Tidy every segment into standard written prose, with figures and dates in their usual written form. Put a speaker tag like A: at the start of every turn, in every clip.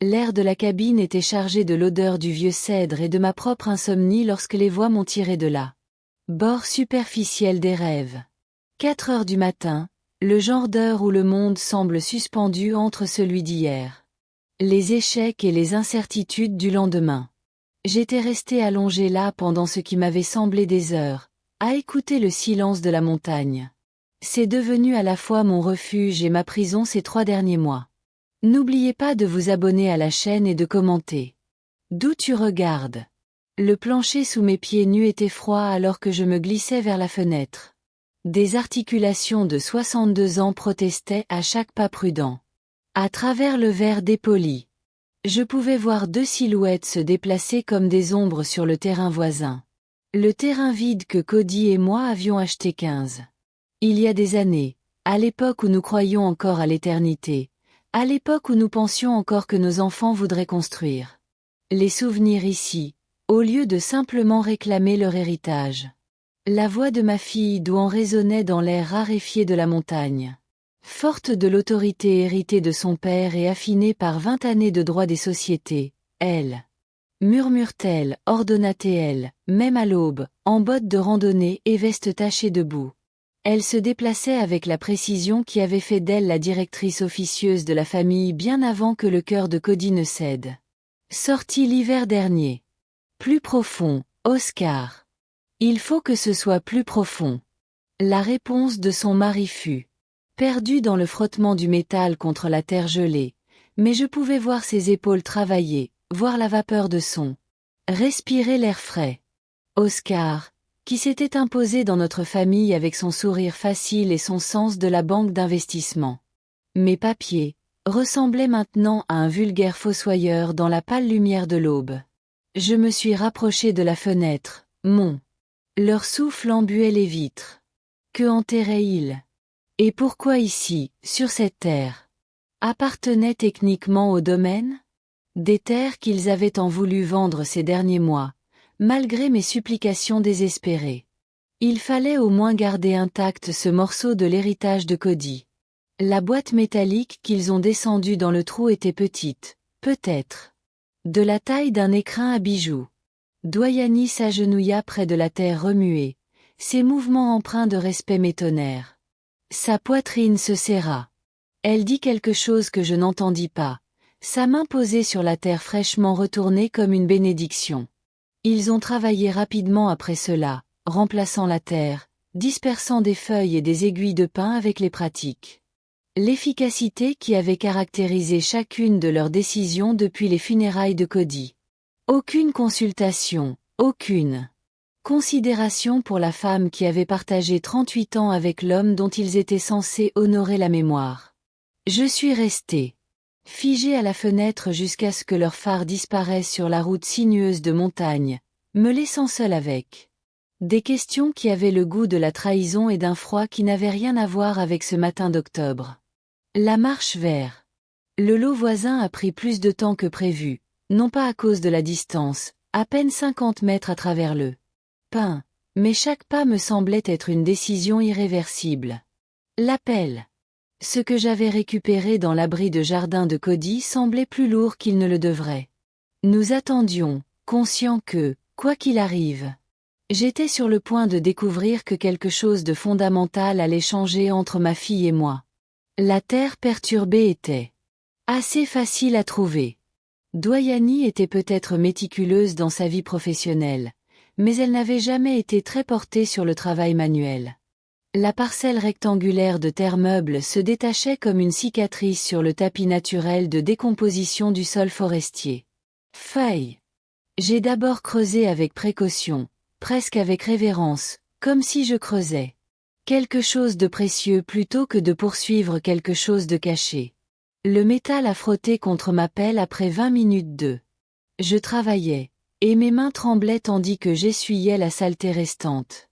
A: L'air de la cabine était chargé de l'odeur du vieux cèdre et de ma propre insomnie lorsque les voix m'ont tiré de là. Bord superficiel des rêves. 4 heures du matin, le genre d'heure où le monde semble suspendu entre celui d'hier. Les échecs et les incertitudes du lendemain. J'étais resté allongé là pendant ce qui m'avait semblé des heures, à écouter le silence de la montagne. C'est devenu à la fois mon refuge et ma prison ces 3 derniers mois. N'oubliez pas de vous abonner à la chaîne et de commenter. D'où tu regardes? Le plancher sous mes pieds nus était froid alors que je me glissais vers la fenêtre. Des articulations de 62 ans protestaient à chaque pas prudent. À travers le verre dépoli, je pouvais voir 2 silhouettes se déplacer comme des ombres sur le terrain voisin. Le terrain vide que Cody et moi avions acheté 15. Il y a des années, à l'époque où nous croyions encore à l'éternité, à l'époque où nous pensions encore que nos enfants voudraient construire. Les souvenirs ici, au lieu de simplement réclamer leur héritage. La voix de ma fille d'Ouan résonnait dans l'air raréfié de la montagne. Forte de l'autorité héritée de son père et affinée par 20 années de droit des sociétés, elle. Murmure-t-elle, ordonna-t-elle, même à l'aube, en bottes de randonnée et veste tachée de boue. Elle se déplaçait avec la précision qui avait fait d'elle la directrice officieuse de la famille bien avant que le cœur de Cody ne cède. Sorti l'hiver dernier. Plus profond, Oscar. Il faut que ce soit plus profond. La réponse de son mari fut. Perdu dans le frottement du métal contre la terre gelée, mais je pouvais voir ses épaules travailler, voir la vapeur de son. Respirer l'air frais. Oscar, qui s'était imposé dans notre famille avec son sourire facile et son sens de la banque d'investissement. Mes papiers ressemblaient maintenant à un vulgaire fossoyeur dans la pâle lumière de l'aube. Je me suis rapproché de la fenêtre, Leur souffle embuait les vitres. Que enterraient-ils? Et pourquoi ici, sur cette terre? Appartenaient techniquement au domaine? Des terres qu'ils avaient tant voulu vendre ces derniers mois, malgré mes supplications désespérées. Il fallait au moins garder intact ce morceau de l'héritage de Cody. La boîte métallique qu'ils ont descendue dans le trou était petite, peut-être. De la taille d'un écrin à bijoux. Doyani s'agenouilla près de la terre remuée, ses mouvements empreints de respect m'étonnèrent. Sa poitrine se serra. Elle dit quelque chose que je n'entendis pas, sa main posée sur la terre fraîchement retournée comme une bénédiction. Ils ont travaillé rapidement après cela, remplaçant la terre, dispersant des feuilles et des aiguilles de pin avec les pratiques. L'efficacité qui avait caractérisé chacune de leurs décisions depuis les funérailles de Cody. Aucune consultation, aucune considération pour la femme qui avait partagé 38 ans avec l'homme dont ils étaient censés honorer la mémoire. Je suis resté figé à la fenêtre jusqu'à ce que leur phare disparaisse sur la route sinueuse de montagne, me laissant seul avec des questions qui avaient le goût de la trahison et d'un froid qui n'avait rien à voir avec ce matin d'octobre. La marche vers le lot voisin a pris plus de temps que prévu, non pas à cause de la distance, à peine 50 mètres à travers le pin, mais chaque pas me semblait être une décision irréversible. L'appel. Ce que j'avais récupéré dans l'abri de jardin de Cody semblait plus lourd qu'il ne le devrait. Nous attendions, conscients que, quoi qu'il arrive, j'étais sur le point de découvrir que quelque chose de fondamental allait changer entre ma fille et moi. La terre perturbée était assez facile à trouver. Doyani était peut-être méticuleuse dans sa vie professionnelle, mais elle n'avait jamais été très portée sur le travail manuel. La parcelle rectangulaire de terre meuble se détachait comme une cicatrice sur le tapis naturel de décomposition du sol forestier. Feuille. J'ai d'abord creusé avec précaution, presque avec révérence, comme si je creusais quelque chose de précieux plutôt que de poursuivre quelque chose de caché. Le métal a frotté contre ma pelle après 20 minutes de. Je travaillais, et mes mains tremblaient tandis que j'essuyais la saleté restante.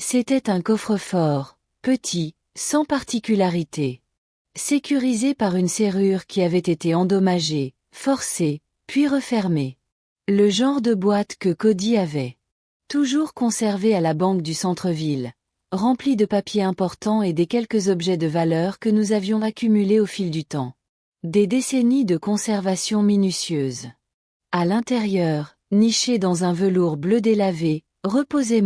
A: C'était un coffre-fort, petit, sans particularité. Sécurisé par une serrure qui avait été endommagée, forcée, puis refermée. Le genre de boîte que Cody avait toujours conservé à la banque du centre-ville, remplie de papiers importants et des quelques objets de valeur que nous avions accumulés au fil du temps. Des décennies de conservation minutieuse. À l'intérieur, niché dans un velours bleu délavé, reposait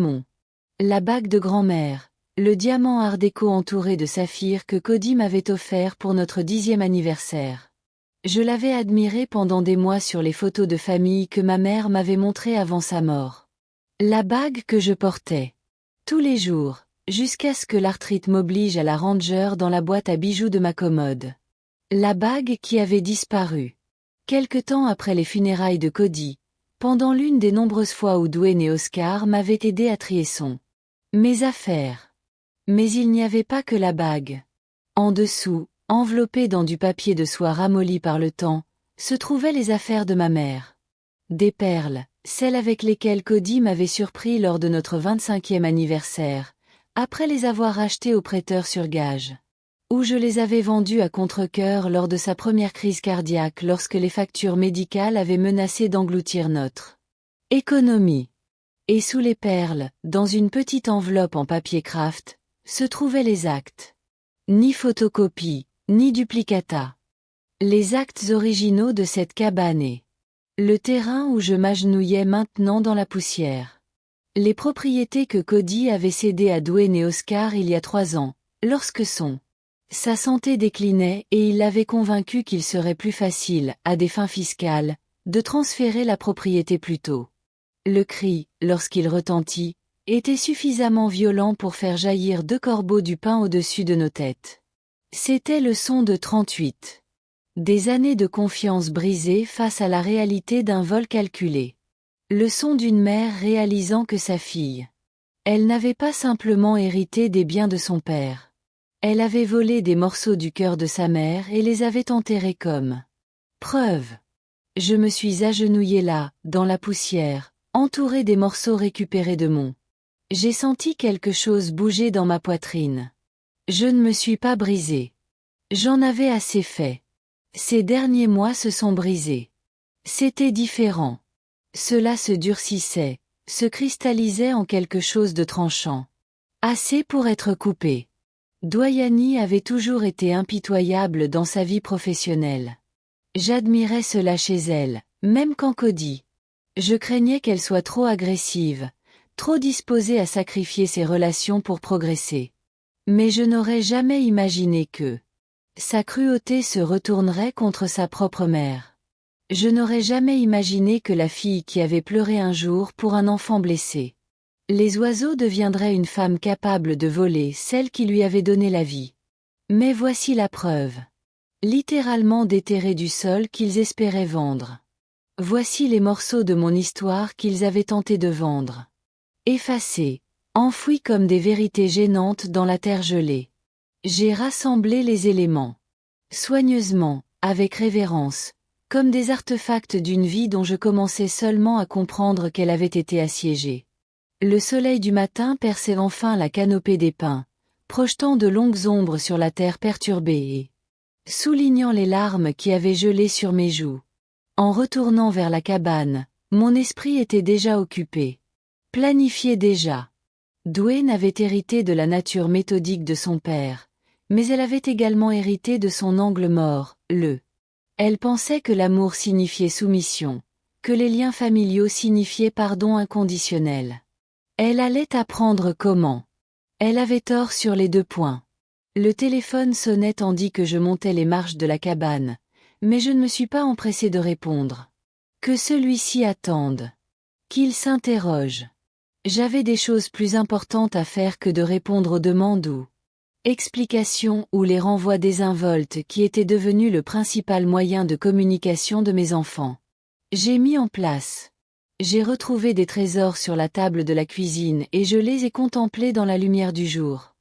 A: la bague de grand-mère, le diamant art déco entouré de saphirs que Cody m'avait offert pour notre 10e anniversaire. Je l'avais admiré pendant des mois sur les photos de famille que ma mère m'avait montrées avant sa mort. La bague que je portais. Tous les jours, jusqu'à ce que l'arthrite m'oblige à la ranger dans la boîte à bijoux de ma commode. La bague qui avait disparu. Quelque temps après les funérailles de Cody, pendant l'une des nombreuses fois où Dwayne et Oscar m'avaient aidé à trier mes affaires. Mais il n'y avait pas que la bague. En dessous, enveloppées dans du papier de soie ramolli par le temps, se trouvaient les affaires de ma mère. Des perles, celles avec lesquelles Cody m'avait surpris lors de notre 25e anniversaire, après les avoir achetées au prêteur sur gage. Où je les avais vendues à contre-cœur lors de sa première crise cardiaque lorsque les factures médicales avaient menacé d'engloutir notre économie. Et sous les perles, dans une petite enveloppe en papier craft, se trouvaient les actes. Ni photocopie, ni duplicata. Les actes originaux de cette cabane et le terrain où je m'agenouillais maintenant dans la poussière. Les propriétés que Cody avait cédées à Dwayne et Oscar il y a 3 ans, lorsque sa santé déclinait et il l'avait convaincu qu'il serait plus facile, à des fins fiscales, de transférer la propriété plus tôt. Le cri, lorsqu'il retentit, était suffisamment violent pour faire jaillir 2 corbeaux du pain au-dessus de nos têtes. C'était le son de 38. Des années de confiance brisées face à la réalité d'un vol calculé. Le son d'une mère réalisant que sa fille. Elle n'avait pas simplement hérité des biens de son père. Elle avait volé des morceaux du cœur de sa mère et les avait enterrés comme preuve. Je me suis agenouillée là, dans la poussière, entourée des morceaux récupérés de J'ai senti quelque chose bouger dans ma poitrine. Je ne me suis pas brisée. J'en avais assez fait. Ces derniers mois se sont brisés. C'était différent. Cela se durcissait, se cristallisait en quelque chose de tranchant. Assez pour être coupé. Dwayne avait toujours été impitoyable dans sa vie professionnelle. J'admirais cela chez elle, même quand Cody. Je craignais qu'elle soit trop agressive, trop disposée à sacrifier ses relations pour progresser. Mais je n'aurais jamais imaginé que sa cruauté se retournerait contre sa propre mère. Je n'aurais jamais imaginé que la fille qui avait pleuré un jour pour un enfant blessé. Les oiseaux deviendraient une femme capable de voler celle qui lui avait donné la vie. Mais voici la preuve. Littéralement déterrés du sol qu'ils espéraient vendre. Voici les morceaux de mon histoire qu'ils avaient tenté de vendre. Effacés, enfouis comme des vérités gênantes dans la terre gelée. J'ai rassemblé les éléments. Soigneusement, avec révérence, comme des artefacts d'une vie dont je commençais seulement à comprendre qu'elle avait été assiégée. Le soleil du matin perçait enfin la canopée des pins, projetant de longues ombres sur la terre perturbée et soulignant les larmes qui avaient gelé sur mes joues. En retournant vers la cabane, mon esprit était déjà occupé. Planifié déjà. Dwayne avait hérité de la nature méthodique de son père, mais elle avait également hérité de son angle mort, Elle pensait que l'amour signifiait soumission, que les liens familiaux signifiaient pardon inconditionnel. Elle allait apprendre comment. Elle avait tort sur les 2 points. Le téléphone sonnait tandis que je montais les marches de la cabane, mais je ne me suis pas empressé de répondre. Que celui-ci attende. Qu'il s'interroge. J'avais des choses plus importantes à faire que de répondre aux demandes ou explications ou les renvois désinvoltes qui étaient devenus le principal moyen de communication de mes enfants. J'ai mis en place. J'ai retrouvé des trésors sur la table de la cuisine et je les ai contemplés dans la lumière du jour.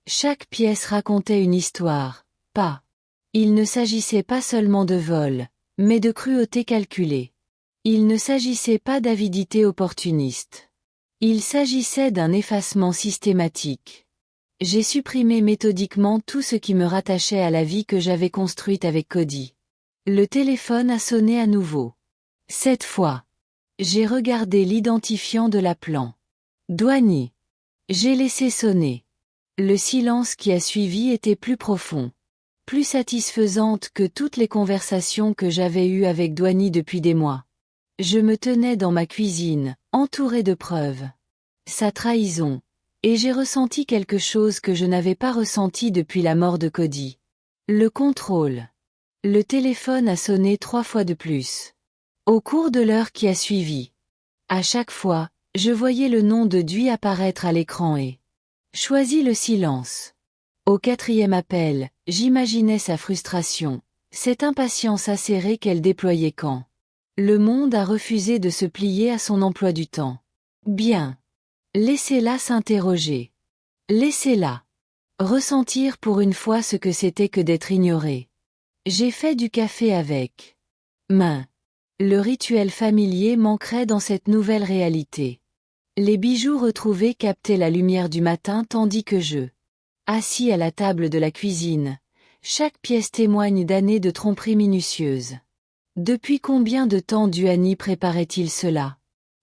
A: Chaque pièce racontait une histoire, pas. Il ne s'agissait pas seulement de vol, mais de cruauté calculée. Il ne s'agissait pas d'avidité opportuniste. Il s'agissait d'un effacement systématique. J'ai supprimé méthodiquement tout ce qui me rattachait à la vie que j'avais construite avec Cody. Le téléphone a sonné à nouveau. Cette fois. J'ai regardé l'identifiant de l'appelant. Dwayne. J'ai laissé sonner. Le silence qui a suivi était plus profond. plus satisfaisante que toutes les conversations que j'avais eues avec Douani depuis des mois. Je me tenais dans ma cuisine, entourée de preuves. Sa trahison. Et j'ai ressenti quelque chose que je n'avais pas ressenti depuis la mort de Cody. Le contrôle. Le téléphone a sonné 3 fois de plus. Au cours de l'heure qui a suivi. À chaque fois, je voyais le nom de Dewey apparaître à l'écran et choisis le silence. Au 4e appel, j'imaginais sa frustration, cette impatience acérée qu'elle déployait quand le monde a refusé de se plier à son emploi du temps. Bien. Laissez-la s'interroger. Laissez-la ressentir pour une fois ce que c'était que d'être ignorée. J'ai fait du café avec main. Le rituel familier manquerait dans cette nouvelle réalité. Les bijoux retrouvés captaient la lumière du matin tandis que je, assis à la table de la cuisine, chaque pièce témoigne d'années de tromperie minutieuse. Depuis combien de temps Douani préparait-il cela?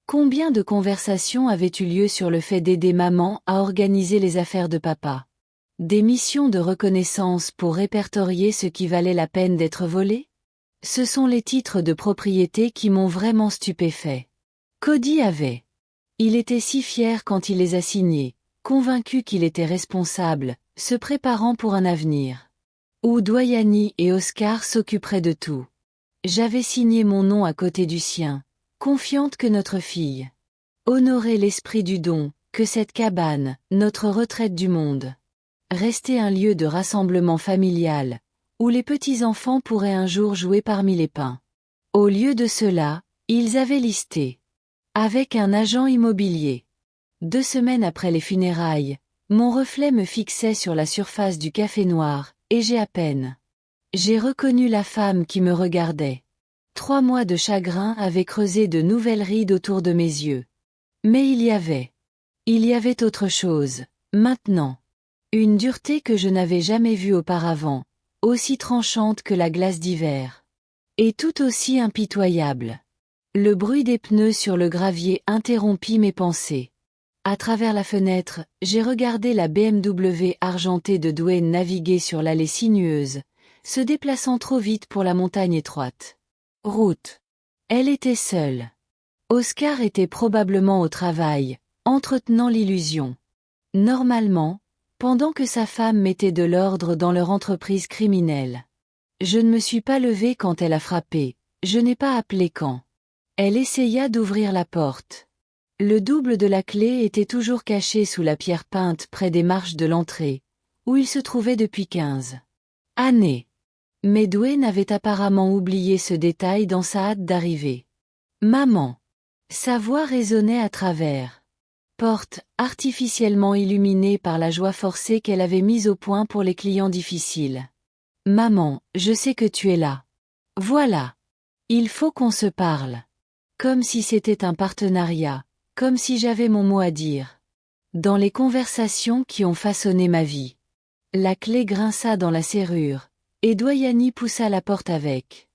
A: Combien de conversations avaient eu lieu sur le fait d'aider maman à organiser les affaires de papa? Des missions de reconnaissance pour répertorier ce qui valait la peine d'être volé? Ce sont les titres de propriété qui m'ont vraiment stupéfait. Cody avait. Il était si fier quand il les a signés, convaincu qu'il était responsable, se préparant pour un avenir où Douani et Oscar s'occuperaient de tout. J'avais signé mon nom à côté du sien, confiante que notre fille honorait l'esprit du don, que cette cabane, notre retraite du monde, restait un lieu de rassemblement familial, où les petits-enfants pourraient un jour jouer parmi les pins. Au lieu de cela, ils avaient listé, avec un agent immobilier. 2 semaines après les funérailles, mon reflet me fixait sur la surface du café noir, et j'ai reconnu la femme qui me regardait. 3 mois de chagrin avaient creusé de nouvelles rides autour de mes yeux. Mais il y avait autre chose, maintenant. Une dureté que je n'avais jamais vue auparavant, aussi tranchante que la glace d'hiver. Et tout aussi impitoyable. Le bruit des pneus sur le gravier interrompit mes pensées. À travers la fenêtre, j'ai regardé la BMW argentée de Dwayne naviguer sur l'allée sinueuse, se déplaçant trop vite pour la montagne étroite. Route. Elle était seule. Oscar était probablement au travail, entretenant l'illusion. Normalement, pendant que sa femme mettait de l'ordre dans leur entreprise criminelle. Je ne me suis pas levée quand elle a frappé, je n'ai pas appelé quand elle essaya d'ouvrir la porte. Le double de la clé était toujours caché sous la pierre peinte près des marches de l'entrée, où il se trouvait depuis 15 années. Mais Dwayne avait apparemment oublié ce détail dans sa hâte d'arriver. Maman. Sa voix résonnait à travers. Porte, artificiellement illuminée par la joie forcée qu'elle avait mise au point pour les clients difficiles. Maman, je sais que tu es là. Voilà. Il faut qu'on se parle. Comme si c'était un partenariat. Comme si j'avais mon mot à dire. Dans les conversations qui ont façonné ma vie. La clé grinça dans la serrure, et Douani poussa la porte avec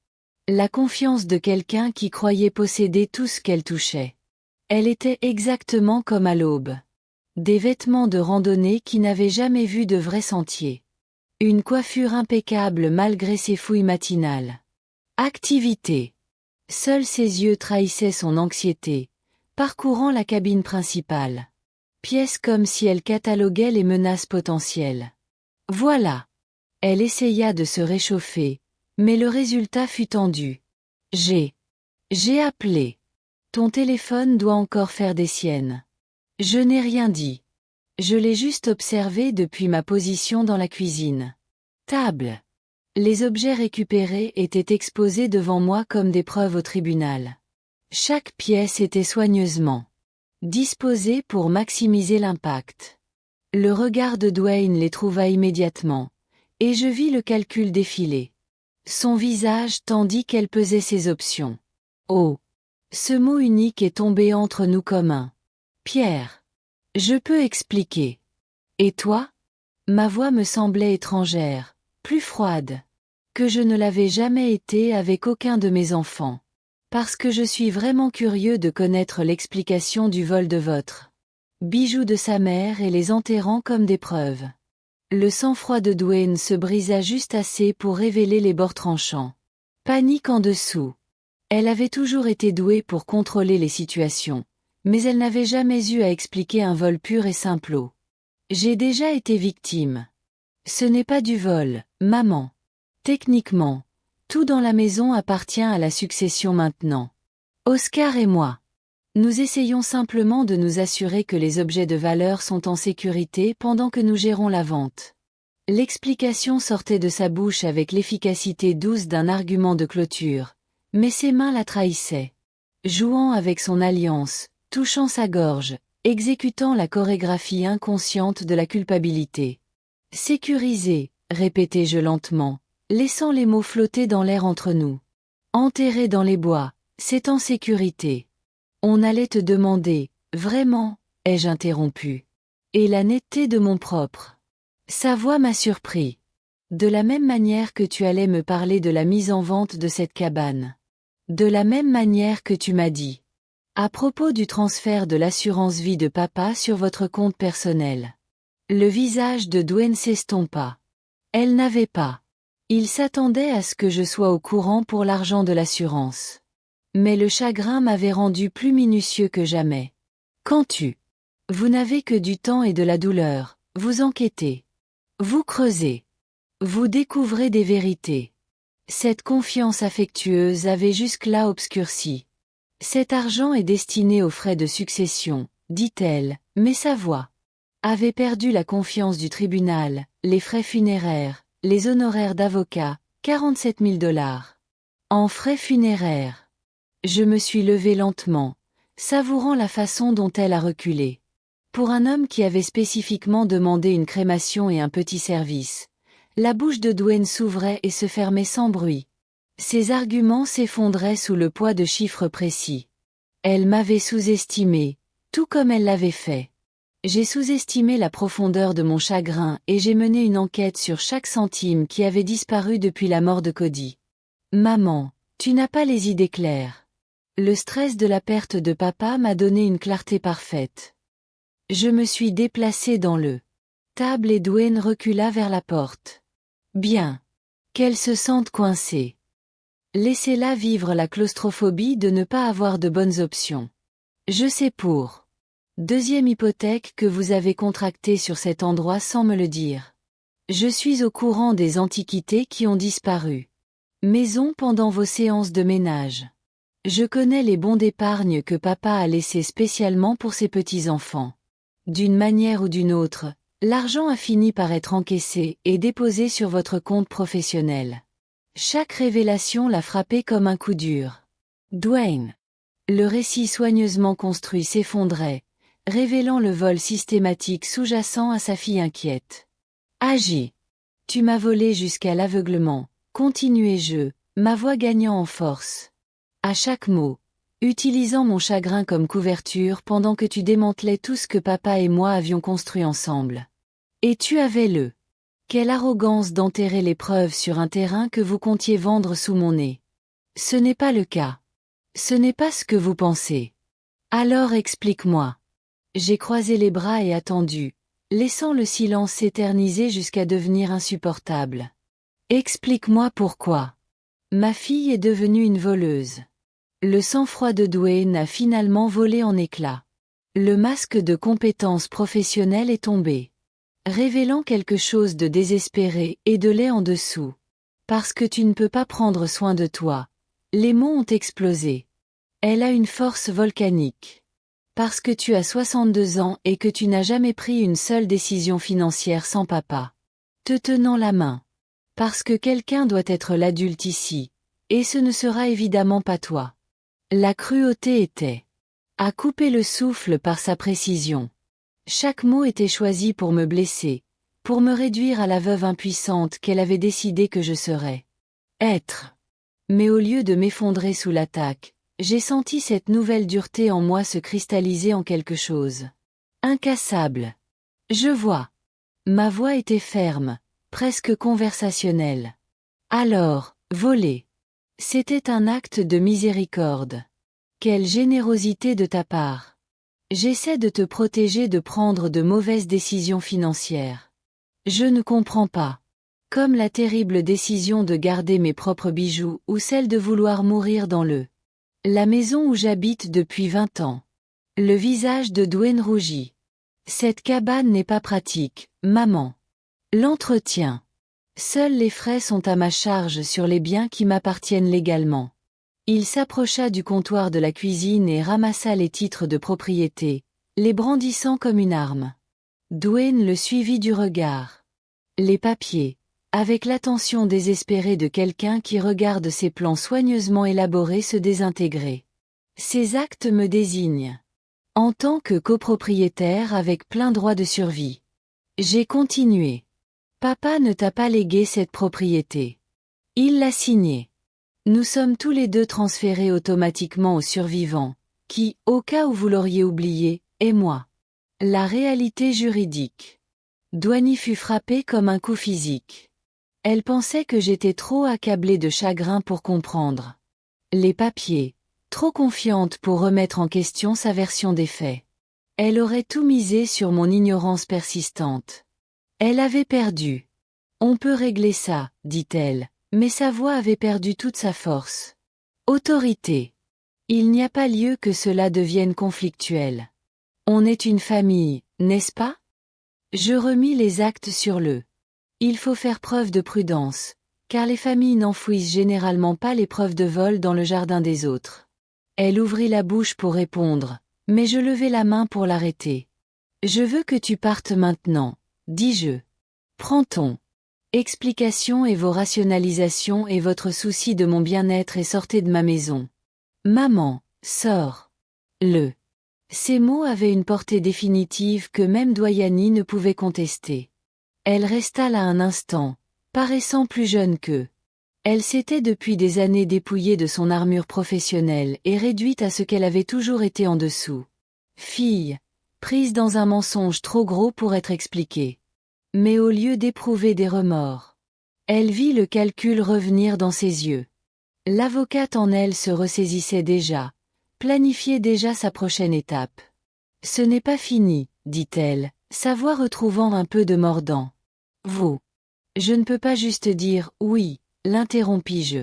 A: la confiance de quelqu'un qui croyait posséder tout ce qu'elle touchait. Elle était exactement comme à l'aube. Des vêtements de randonnée qui n'avaient jamais vu de vrais sentiers. Une coiffure impeccable malgré ses fouilles matinales. Activité. Seuls ses yeux trahissaient son anxiété, parcourant la cabine principale. Pièce comme si elle cataloguait les menaces potentielles. Voilà. Elle essaya de se réchauffer, mais le résultat fut tendu. J'ai appelé. Ton téléphone doit encore faire des siennes. Je n'ai rien dit. Je l'ai juste observé depuis ma position dans la cuisine. Table. Les objets récupérés étaient exposés devant moi comme des preuves au tribunal. Chaque pièce était soigneusement disposée pour maximiser l'impact. Le regard de Dwayne les trouva immédiatement, et je vis le calcul défiler. Son visage tendit qu'elle pesait ses options. Oh! Ce mot unique est tombé entre nous comme un pierre. Je peux expliquer. Et toi? Ma voix me semblait étrangère, plus froide que je ne l'avais jamais été avec aucun de mes enfants. Parce que je suis vraiment curieux de connaître l'explication du vol de votre bijoux de sa mère et les enterrant comme des preuves. Le sang-froid de Dwayne se brisa juste assez pour révéler les bords tranchants. Panique en dessous. Elle avait toujours été douée pour contrôler les situations, mais elle n'avait jamais eu à expliquer un vol pur et simple. J'ai déjà été victime. Ce n'est pas du vol, maman. Techniquement, tout dans la maison appartient à la succession maintenant. Oscar et moi. Nous essayons simplement de nous assurer que les objets de valeur sont en sécurité pendant que nous gérons la vente. L'explication sortait de sa bouche avec l'efficacité douce d'un argument de clôture, mais ses mains la trahissaient. Jouant avec son alliance, touchant sa gorge, exécutant la chorégraphie inconsciente de la culpabilité. Sécurisé, répétai-je lentement, laissant les mots flotter dans l'air entre nous. Enterré dans les bois, c'est en sécurité. On allait te demander, vraiment, ai-je interrompu. Et la netteté de mon propre. Sa voix m'a surpris. De la même manière que tu allais me parler de la mise en vente de cette cabane. De la même manière que tu m'as dit. À propos du transfert de l'assurance vie de papa sur votre compte personnel. Le visage de Dwayne s'estompa. Elle n'avait pas. Il s'attendait à ce que je sois au courant pour l'argent de l'assurance. Mais le chagrin m'avait rendu plus minutieux que jamais. Quand vous n'avez que du temps et de la douleur, vous enquêtez. Vous creusez. Vous découvrez des vérités. Cette confiance affectueuse avait jusque-là obscurci. Cet argent est destiné aux frais de succession, dit-elle, mais sa voix avait perdu la confiance du tribunal, les frais funéraires, les honoraires d'avocat, 47 000 $. En frais funéraires. Je me suis levé lentement, savourant la façon dont elle a reculé. Pour un homme qui avait spécifiquement demandé une crémation et un petit service, la bouche de Dwayne s'ouvrait et se fermait sans bruit. Ses arguments s'effondraient sous le poids de chiffres précis. Elle m'avait sous-estimé, tout comme elle l'avait fait. J'ai sous-estimé la profondeur de mon chagrin et j'ai mené une enquête sur chaque centime qui avait disparu depuis la mort de Cody. Maman, tu n'as pas les idées claires. Le stress de la perte de papa m'a donné une clarté parfaite. Je me suis déplacée dans le table et Dwayne recula vers la porte. Bien. Qu'elle se sente coincée. Laissez-la vivre la claustrophobie de ne pas avoir de bonnes options. Je sais pour. Deuxième hypothèque que vous avez contractée sur cet endroit sans me le dire. Je suis au courant des antiquités qui ont disparu. Maison pendant vos séances de ménage. Je connais les bons d'épargne que papa a laissés spécialement pour ses petits-enfants. D'une manière ou d'une autre, l'argent a fini par être encaissé et déposé sur votre compte professionnel. Chaque révélation l'a frappé comme un coup dur. Dwayne. Le récit soigneusement construit s'effondrait, révélant le vol systématique sous-jacent à sa fille inquiète. Agis. Tu m'as volé jusqu'à l'aveuglement, continuai-je, ma voix gagnant en force. À chaque mot, utilisant mon chagrin comme couverture pendant que tu démantelais tout ce que papa et moi avions construit ensemble. Et tu avais le. Quelle arrogance d'enterrer les preuves sur un terrain que vous comptiez vendre sous mon nez. Ce n'est pas le cas. Ce n'est pas ce que vous pensez. Alors explique-moi. J'ai croisé les bras et attendu, laissant le silence s'éterniser jusqu'à devenir insupportable. Explique-moi pourquoi. Ma fille est devenue une voleuse. Le sang-froid de Dwayne a finalement volé en éclats. Le masque de compétence professionnelle est tombé, révélant quelque chose de désespéré et de laid en dessous. Parce que tu ne peux pas prendre soin de toi. Les mots ont explosé. Elle a une force volcanique. Parce que tu as 62 ans et que tu n'as jamais pris une seule décision financière sans papa. Te tenant la main. Parce que quelqu'un doit être l'adulte ici. Et ce ne sera évidemment pas toi. La cruauté était à couper le souffle par sa précision. Chaque mot était choisi pour me blesser, pour me réduire à la veuve impuissante qu'elle avait décidé que je serais. Être. Mais au lieu de m'effondrer sous l'attaque, j'ai senti cette nouvelle dureté en moi se cristalliser en quelque chose. Incassable. Je vois. Ma voix était ferme, presque conversationnelle. Alors, voler. C'était un acte de miséricorde. Quelle générosité de ta part. J'essaie de te protéger de prendre de mauvaises décisions financières. Je ne comprends pas. Comme la terrible décision de garder mes propres bijoux ou celle de vouloir mourir dans la maison où j'habite depuis 20 ans. Le visage de Dwayne rougit. Cette cabane n'est pas pratique, maman. L'entretien. Seuls les frais sont à ma charge sur les biens qui m'appartiennent légalement. Il s'approcha du comptoir de la cuisine et ramassa les titres de propriété, les brandissant comme une arme. Dwayne le suivit du regard. Les papiers, avec l'attention désespérée de quelqu'un qui regarde ses plans soigneusement élaborés se désintégrer. Ces actes me désignent. En tant que copropriétaire avec plein droit de survie. J'ai continué. Papa ne t'a pas légué cette propriété. Il l'a signée. Nous sommes tous les deux transférés automatiquement au survivant, qui, au cas où vous l'auriez oublié, est moi. La réalité juridique. Dwayne fut frappée comme un coup physique. Elle pensait que j'étais trop accablée de chagrin pour comprendre. Les papiers. Trop confiante pour remettre en question sa version des faits. Elle aurait tout misé sur mon ignorance persistante. Elle avait perdu. On peut régler ça, dit-elle, mais sa voix avait perdu toute sa force. Autorité. Il n'y a pas lieu que cela devienne conflictuel. On est une famille, n'est-ce pas? Je remis les actes sur le. Il faut faire preuve de prudence, car les familles n'enfouissent généralement pas les preuves de vol dans le jardin des autres. Elle ouvrit la bouche pour répondre, mais je levai la main pour l'arrêter. Je veux que tu partes maintenant, dis-je. Prends ton explication et vos rationalisations et votre souci de mon bien-être et sortez de ma maison. Maman, sors. Ces mots avaient une portée définitive que même Dwayne ne pouvait contester. Elle resta là un instant, paraissant plus jeune qu'eux. Elle s'était depuis des années dépouillée de son armure professionnelle et réduite à ce qu'elle avait toujours été en dessous. Fille, prise dans un mensonge trop gros pour être expliqué. Mais au lieu d'éprouver des remords, elle vit le calcul revenir dans ses yeux. L'avocate en elle se ressaisissait déjà, planifiait déjà sa prochaine étape. Ce n'est pas fini, dit-elle, sa voix retrouvant un peu de mordant. Vous. Je ne peux pas juste dire oui. L'interrompis-je.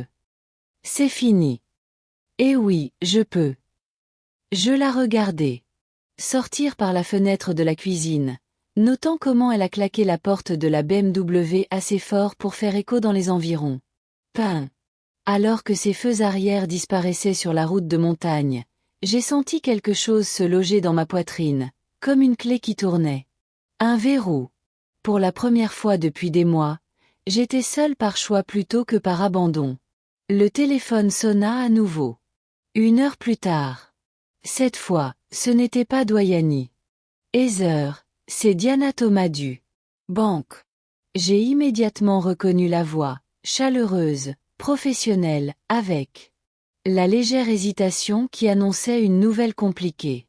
A: C'est fini. Eh oui, je peux. Je la regardai. Sortir par la fenêtre de la cuisine, notant comment elle a claqué la porte de la BMW assez fort pour faire écho dans les environs. Pain. Alors que ses feux arrière disparaissaient sur la route de montagne, j'ai senti quelque chose se loger dans ma poitrine, comme une clé qui tournait. Un verrou. Pour la première fois depuis des mois, j'étais seule par choix plutôt que par abandon. Le téléphone sonna à nouveau. 1 heure plus tard. Cette fois, ce n'était pas Dwayne. Heather, c'est Diana Thomas du banque. J'ai immédiatement reconnu la voix, chaleureuse, professionnelle, avec la légère hésitation qui annonçait une nouvelle compliquée.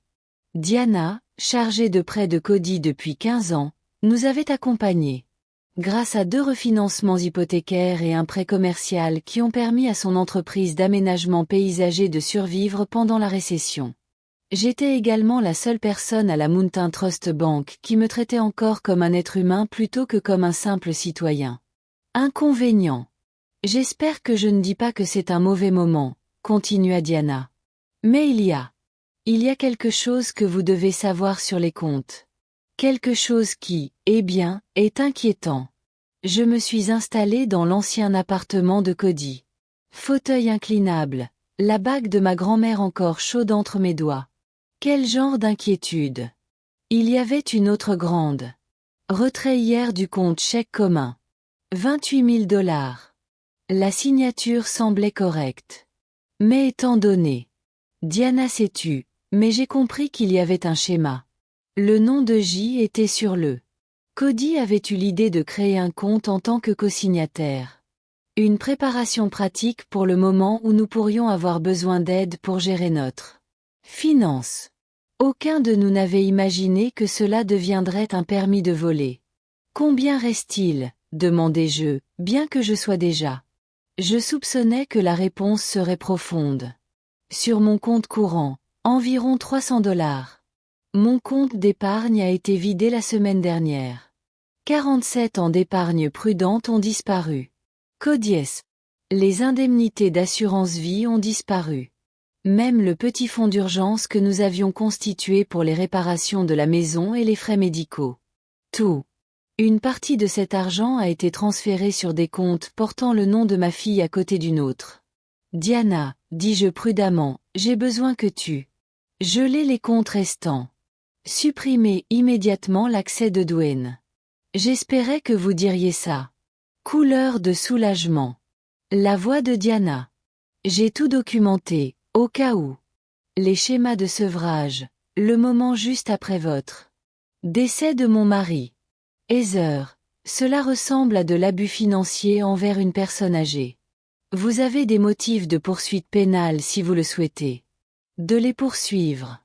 A: Diana, chargée de près de Cody depuis 15 ans, nous avait accompagnés. Grâce à 2 refinancements hypothécaires et un prêt commercial qui ont permis à son entreprise d'aménagement paysager de survivre pendant la récession. J'étais également la seule personne à la Mountain Trust Bank qui me traitait encore comme un être humain plutôt que comme un simple citoyen. Inconvénient. J'espère que je ne dis pas que c'est un mauvais moment, continua Diana. Mais il y a quelque chose que vous devez savoir sur les comptes. Quelque chose qui, eh bien, est inquiétant. Je me suis installée dans l'ancien appartement de Cody. Fauteuil inclinable, la bague de ma grand-mère encore chaude entre mes doigts. Quel genre d'inquiétude. Il y avait une autre grande. Retrait hier du compte chèque commun. 28 000 $. La signature semblait correcte. Mais étant donné. Diana s'est tue, mais j'ai compris qu'il y avait un schéma. Le nom de J était sur le. Cody avait eu l'idée de créer un compte en tant que co-signataire. Une préparation pratique pour le moment où nous pourrions avoir besoin d'aide pour gérer notre finance. Aucun de nous n'avait imaginé que cela deviendrait un permis de voler. Combien reste-t-il, demandai-je, bien que je sois déjà. Je soupçonnais que la réponse serait profonde. Sur mon compte courant, environ 300 $. Mon compte d'épargne a été vidé la semaine dernière. 47 ans d'épargne prudente ont disparu. Codies. Les indemnités d'assurance vie ont disparu. Même le petit fonds d'urgence que nous avions constitué pour les réparations de la maison et les frais médicaux. Tout. Une partie de cet argent a été transférée sur des comptes portant le nom de ma fille à côté d'une autre. Diana, dis-je prudemment, j'ai besoin que tu gelez les comptes restants. Supprimez immédiatement l'accès de Dwayne. J'espérais que vous diriez ça. Couleur de soulagement. La voix de Diana. J'ai tout documenté, au cas où. Les schémas de sevrage, le moment juste après votre décès de mon mari. Heather, cela ressemble à de l'abus financier envers une personne âgée. Vous avez des motifs de poursuite pénale si vous le souhaitez. De les poursuivre.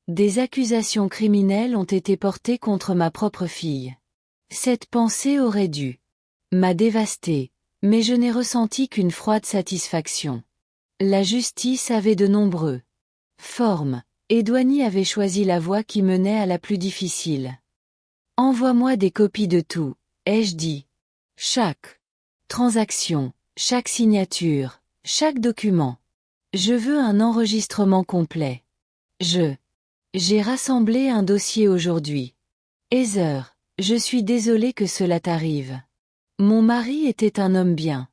A: Des accusations criminelles ont été portées contre ma propre fille. Cette pensée aurait dû m'a dévastée, mais je n'ai ressenti qu'une froide satisfaction. La justice avait de nombreux formes, et Dwayne avait choisi la voie qui menait à la plus difficile. Envoie-moi des copies de tout, ai-je dit. Chaque transaction, chaque signature, chaque document. Je veux un enregistrement complet. J'ai rassemblé un dossier aujourd'hui. Heather, je suis désolée que cela t'arrive. Mon mari était un homme bien.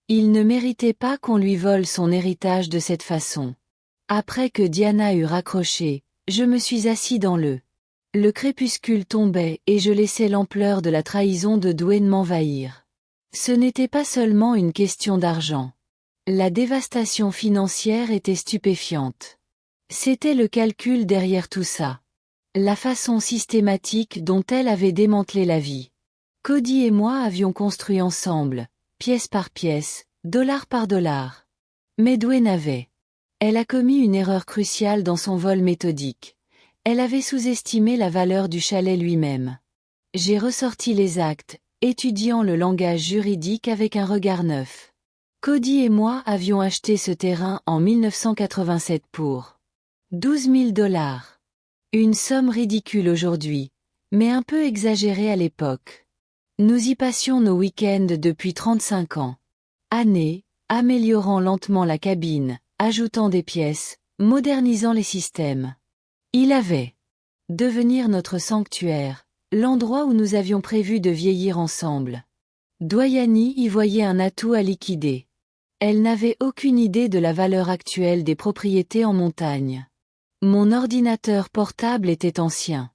A: Il ne méritait pas qu'on lui vole son héritage de cette façon. Après que Diana eut raccroché, je me suis assis dans le crépuscule tombait et je laissais l'ampleur de la trahison de Dwayne m'envahir. Ce n'était pas seulement une question d'argent. La dévastation financière était stupéfiante. C'était le calcul derrière tout ça. La façon systématique dont elle avait démantelé la vie. Cody et moi avions construit ensemble, pièce par pièce, dollar par dollar. Mais Dwayne avait. Elle a commis une erreur cruciale dans son vol méthodique. Elle avait sous-estimé la valeur du chalet lui-même. J'ai ressorti les actes, étudiant le langage juridique avec un regard neuf. Cody et moi avions acheté ce terrain en 1987 pour 12 000 $. Une somme ridicule aujourd'hui, mais un peu exagérée à l'époque. Nous y passions nos week-ends depuis 35 ans. Années, améliorant lentement la cabine, ajoutant des pièces, modernisant les systèmes. Il avait devenir notre sanctuaire, l'endroit où nous avions prévu de vieillir ensemble. Dwayne y voyait un atout à liquider. Elle n'avait aucune idée de la valeur actuelle des propriétés en montagne. Mon ordinateur portable était ancien.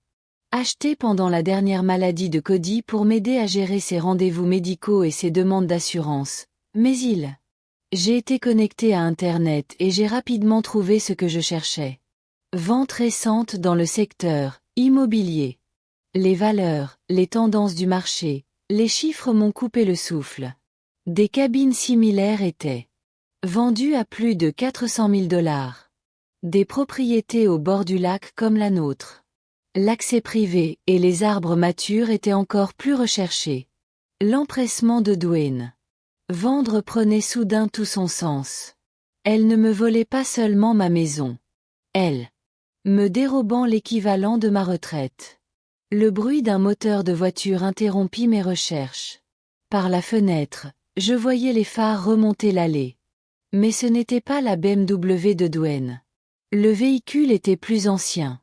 A: Acheté pendant la dernière maladie de Cody pour m'aider à gérer ses rendez-vous médicaux et ses demandes d'assurance, mais j'ai été connecté à Internet et j'ai rapidement trouvé ce que je cherchais. Vente récente dans le secteur immobilier. Les valeurs, les tendances du marché, les chiffres m'ont coupé le souffle. Des cabines similaires étaient vendues à plus de 400 000 $. Des propriétés au bord du lac comme la nôtre. L'accès privé et les arbres matures étaient encore plus recherchés. L'empressement de Dwayne. Vendre prenait soudain tout son sens. Elle ne me volait pas seulement ma maison. Elle me dérobant l'équivalent de ma retraite. Le bruit d'un moteur de voiture interrompit mes recherches. Par la fenêtre, je voyais les phares remonter l'allée. Mais ce n'était pas la BMW de Dwayne. Le véhicule était plus ancien.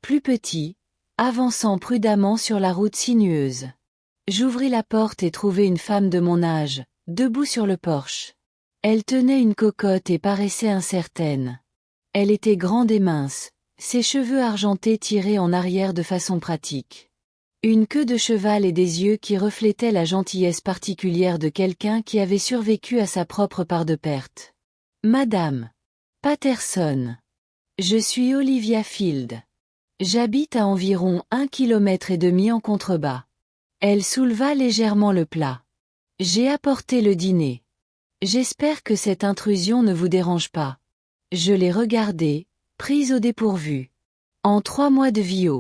A: Plus petit, avançant prudemment sur la route sinueuse. J'ouvris la porte et trouvai une femme de mon âge, debout sur le porche. Elle tenait une cocotte et paraissait incertaine. Elle était grande et mince, ses cheveux argentés tirés en arrière de façon pratique. Une queue de cheval et des yeux qui reflétaient la gentillesse particulière de quelqu'un qui avait survécu à sa propre part de perte. Madame Patterson. Je suis Olivia Field. J'habite à environ 1,5 km en contrebas. Elle souleva légèrement le plat. J'ai apporté le dîner. J'espère que cette intrusion ne vous dérange pas. Je l'ai regardée, prise au dépourvu. En 3 mois de vie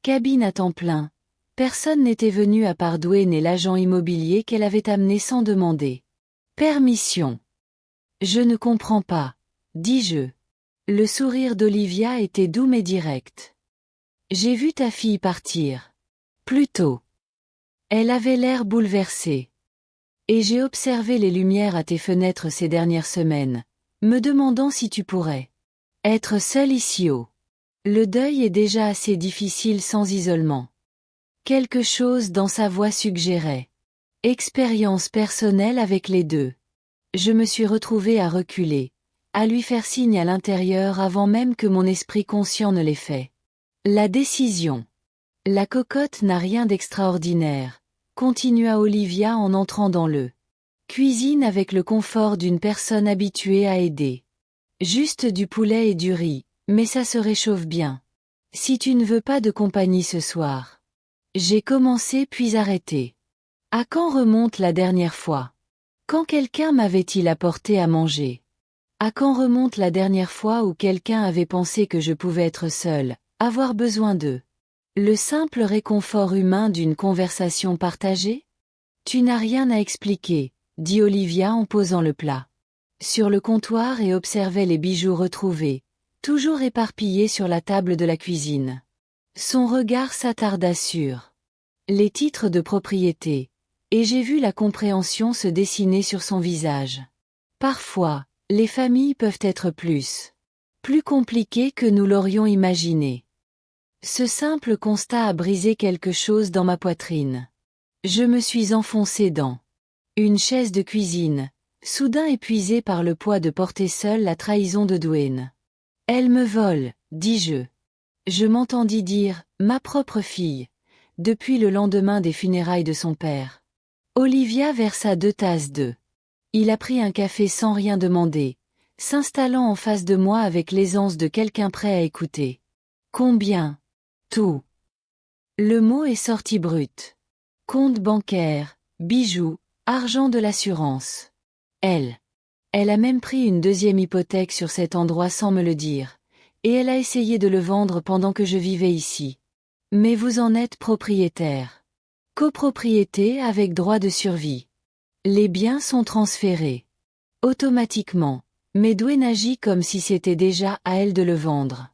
A: cabine à temps plein, personne n'était venu à part Dwayne et l'agent immobilier qu'elle avait amené sans demander permission. Je ne comprends pas, dis-je. Le sourire d'Olivia était doux mais direct. J'ai vu ta fille partir. Plus tôt. Elle avait l'air bouleversée. Et j'ai observé les lumières à tes fenêtres ces dernières semaines, me demandant si tu pourrais être seule ici-haut. Le deuil est déjà assez difficile sans isolement. Quelque chose dans sa voix suggérait expérience personnelle avec les deux. Je me suis retrouvée à reculer, à lui faire signe à l'intérieur avant même que mon esprit conscient ne l'ait fait. La décision. La cocotte n'a rien d'extraordinaire, continua Olivia en entrant dans le cuisine avec le confort d'une personne habituée à aider. Juste du poulet et du riz, mais ça se réchauffe bien. Si tu ne veux pas de compagnie ce soir. J'ai commencé puis arrêté. À quand remonte la dernière fois? Quand quelqu'un m'avait-il apporté à manger? À quand remonte la dernière fois où quelqu'un avait pensé que je pouvais être seule, avoir besoin d'eux? Le simple réconfort humain d'une conversation partagée? Tu n'as rien à expliquer, dit Olivia en posant le plat sur le comptoir et observait les bijoux retrouvés, toujours éparpillés sur la table de la cuisine. Son regard s'attarda sur les titres de propriété, et j'ai vu la compréhension se dessiner sur son visage. Parfois, les familles peuvent être plus compliquées que nous l'aurions imaginé. Ce simple constat a brisé quelque chose dans ma poitrine. Je me suis enfoncé dans une chaise de cuisine, soudain épuisé par le poids de porter seule la trahison de Dwayne. Elle me vole, dis-je. Je m'entendis dire, ma propre fille, depuis le lendemain des funérailles de son père. Olivia versa 2 tasses d'eau. Il a pris un café sans rien demander, s'installant en face de moi avec l'aisance de quelqu'un prêt à écouter. Combien? Tout. Le mot est sorti brut. Compte bancaire, bijoux, argent de l'assurance. Elle a même pris une deuxième hypothèque sur cet endroit sans me le dire, et elle a essayé de le vendre pendant que je vivais ici. Mais vous en êtes propriétaire. Copropriété avec droit de survie. Les biens sont transférés automatiquement, mais Dwayne agit comme si c'était déjà à elle de le vendre.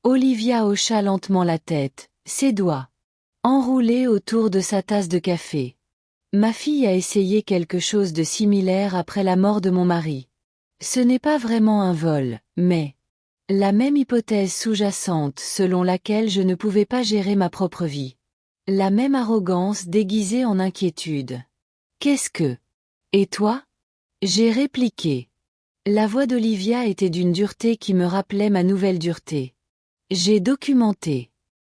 A: Olivia hocha lentement la tête, ses doigts enroulés autour de sa tasse de café. Ma fille a essayé quelque chose de similaire après la mort de mon mari. Ce n'est pas vraiment un vol, mais la même hypothèse sous-jacente selon laquelle je ne pouvais pas gérer ma propre vie. La même arrogance déguisée en inquiétude. Qu'est-ce que? Et toi? J'ai répliqué. La voix d'Olivia était d'une dureté qui me rappelait ma nouvelle dureté. J'ai documenté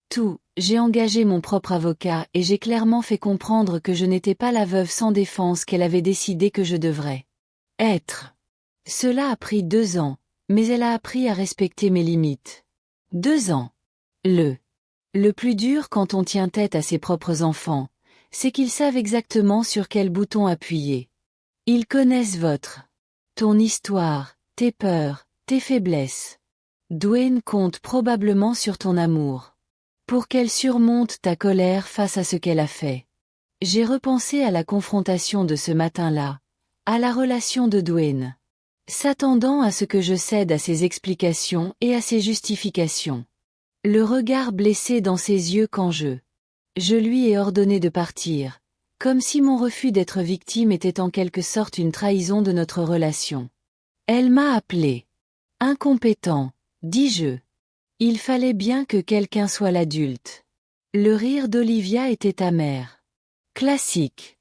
A: tout, j'ai engagé mon propre avocat et j'ai clairement fait comprendre que je n'étais pas la veuve sans défense qu'elle avait décidé que je devrais être. Cela a pris 2 ans, mais elle a appris à respecter mes limites. 2 ans. Le plus dur quand on tient tête à ses propres enfants, c'est qu'ils savent exactement sur quel bouton appuyer. Ils connaissent ton histoire, tes peurs, tes faiblesses. Dwayne compte probablement sur ton amour. Pour qu'elle surmonte ta colère face à ce qu'elle a fait. J'ai repensé à la confrontation de ce matin-là, à la relation de Dwayne. S'attendant à ce que je cède à ses explications et à ses justifications. Le regard blessé dans ses yeux quand je lui ai ordonné de partir, comme si mon refus d'être victime était en quelque sorte une trahison de notre relation. Elle m'a appelé incompétent, dis-je. Il fallait bien que quelqu'un soit l'adulte. Le rire d'Olivia était amer. Classique.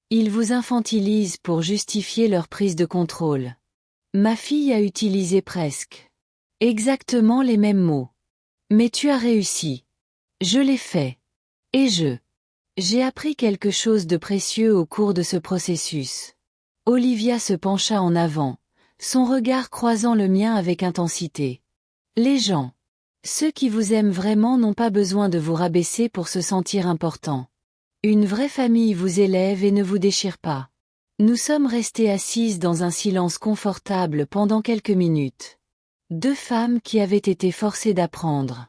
A: Ils vous infantilisent pour justifier leur prise de contrôle. Ma fille a utilisé presque exactement les mêmes mots. Mais tu as réussi. Je l'ai fait. Et j'ai appris quelque chose de précieux au cours de ce processus. Olivia se pencha en avant, son regard croisant le mien avec intensité. Les gens. Ceux qui vous aiment vraiment n'ont pas besoin de vous rabaisser pour se sentir important. Une vraie famille vous élève et ne vous déchire pas. Nous sommes restés assises dans un silence confortable pendant quelques minutes. 2 femmes qui avaient été forcées d'apprendre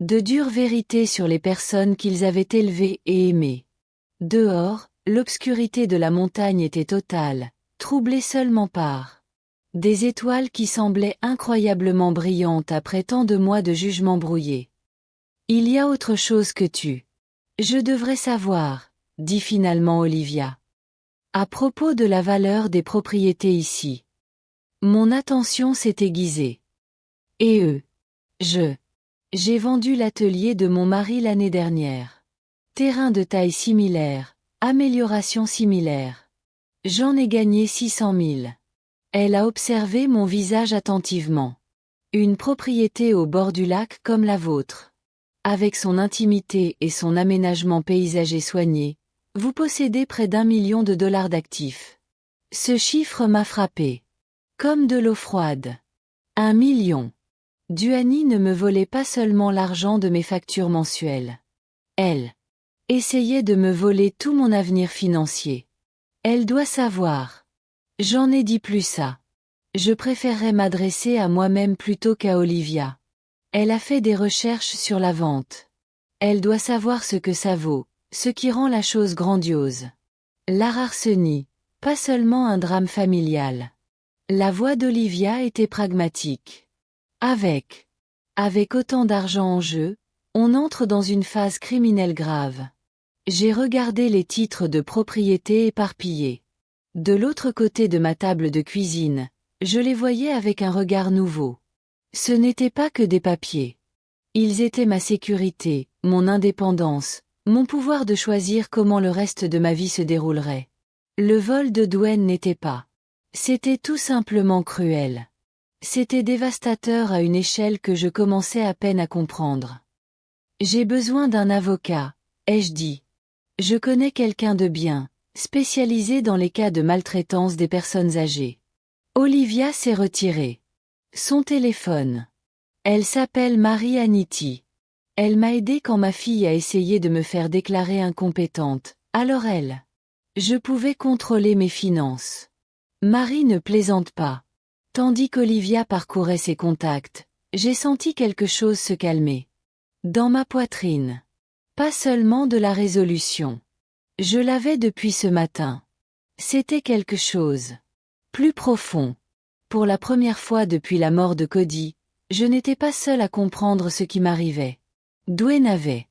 A: de dures vérités sur les personnes qu'ils avaient élevées et aimées. Dehors, l'obscurité de la montagne était totale, troublée seulement par des étoiles qui semblaient incroyablement brillantes après tant de mois de jugement brouillé. Il y a autre chose que tu. Je devrais savoir, dit finalement Olivia. À propos de la valeur des propriétés ici. Mon attention s'est aiguisée. J'ai vendu l'atelier de mon mari l'année dernière. Terrain de taille similaire, amélioration similaire. J'en ai gagné 600 000. Elle a observé mon visage attentivement. Une propriété au bord du lac comme la vôtre. Avec son intimité et son aménagement paysager soigné, vous possédez près d'1 million de dollars d'actifs. Ce chiffre m'a frappé. Comme de l'eau froide. 1 million. Duany ne me volait pas seulement l'argent de mes factures mensuelles. Elle essayait de me voler tout mon avenir financier. Elle doit savoir. J'en ai dit plus ça. Je préférerais m'adresser à moi-même plutôt qu'à Olivia. Elle a fait des recherches sur la vente. Elle doit savoir ce que ça vaut, ce qui rend la chose grandiose. La larcenie, pas seulement un drame familial. La voix d'Olivia était pragmatique. Avec autant d'argent en jeu, on entre dans une phase criminelle grave. J'ai regardé les titres de propriété éparpillés. De l'autre côté de ma table de cuisine, je les voyais avec un regard nouveau. Ce n'étaient pas que des papiers. Ils étaient ma sécurité, mon indépendance, mon pouvoir de choisir comment le reste de ma vie se déroulerait. Le vol de Duane n'était pas. C'était tout simplement cruel. C'était dévastateur à une échelle que je commençais à peine à comprendre. J'ai besoin d'un avocat, ai-je dit. Je connais quelqu'un de bien, spécialisé dans les cas de maltraitance des personnes âgées. Olivia s'est retirée. Son téléphone. Elle s'appelle Marie Aniti. Elle m'a aidé quand ma fille a essayé de me faire déclarer incompétente, alors je pouvais contrôler mes finances. Marie ne plaisante pas. Tandis qu'Olivia parcourait ses contacts, j'ai senti quelque chose se calmer. Dans ma poitrine. Pas seulement de la résolution. Je l'avais depuis ce matin. C'était quelque chose. Plus profond. Pour la première fois depuis la mort de Cody, je n'étais pas seule à comprendre ce qui m'arrivait. Duane avait.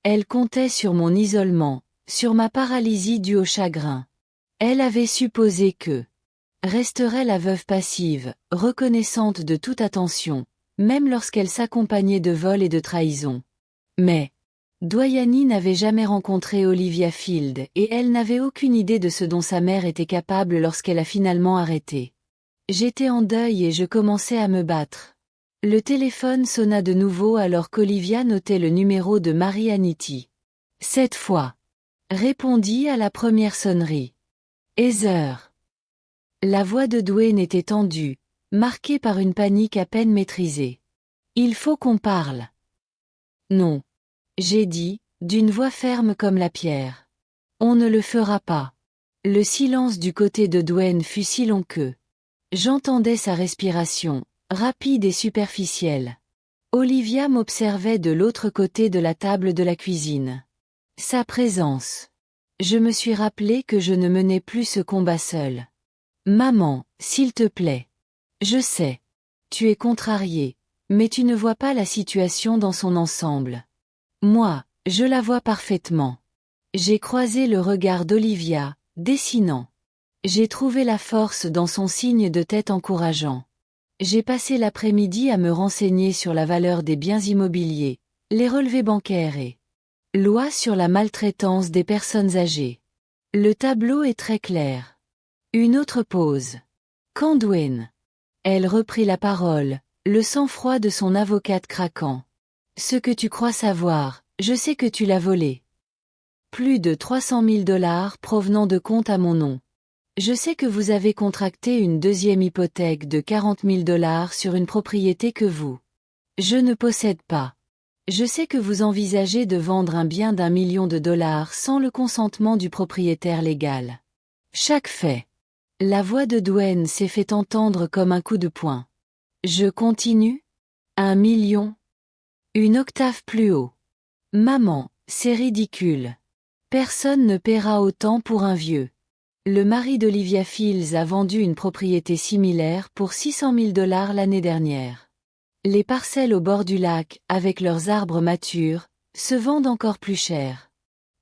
A: Elle comptait sur mon isolement, sur ma paralysie due au chagrin. Elle avait supposé que resterait la veuve passive, reconnaissante de toute attention, même lorsqu'elle s'accompagnait de vols et de trahisons. Mais Duany n'avait jamais rencontré Olivia Field et elle n'avait aucune idée de ce dont sa mère était capable lorsqu'elle a finalement arrêté. J'étais en deuil et je commençais à me battre. Le téléphone sonna de nouveau alors qu'Olivia notait le numéro de Marie Aniti. Cette fois, répondit à la première sonnerie. Heather. La voix de Duane était tendue, marquée par une panique à peine maîtrisée. Il faut qu'on parle. Non. J'ai dit, d'une voix ferme comme la pierre. On ne le fera pas. Le silence du côté de Duane fut si long que j'entendais sa respiration, rapide et superficielle. Olivia m'observait de l'autre côté de la table de la cuisine. Sa présence. Je me suis rappelé que je ne menais plus ce combat seul. Maman, s'il te plaît. Je sais. Tu es contrariée, mais tu ne vois pas la situation dans son ensemble. Moi, je la vois parfaitement. J'ai croisé le regard d'Olivia, dessinant. J'ai trouvé la force dans son signe de tête encourageant. J'ai passé l'après-midi à me renseigner sur la valeur des biens immobiliers, les relevés bancaires et loi sur la maltraitance des personnes âgées. Le tableau est très clair. Une autre pause. Quand Duane. Elle reprit la parole, le sang-froid de son avocate craquant. Ce que tu crois savoir, je sais que tu l'as volé. Plus de 300 000 dollars provenant de comptes à mon nom. Je sais que vous avez contracté une deuxième hypothèque de 40 000 dollars sur une propriété que je ne possède pas. Je sais que vous envisagez de vendre un bien d'1 million de dollars sans le consentement du propriétaire légal. Chaque fait. La voix de Duane s'est fait entendre comme un coup de poing. Je continue? 1 million? Une octave plus haut. Maman, c'est ridicule. Personne ne paiera autant pour un vieux. Le mari d'Olivia Fields a vendu une propriété similaire pour 600 000 dollars l'année dernière. Les parcelles au bord du lac, avec leurs arbres matures, se vendent encore plus cher.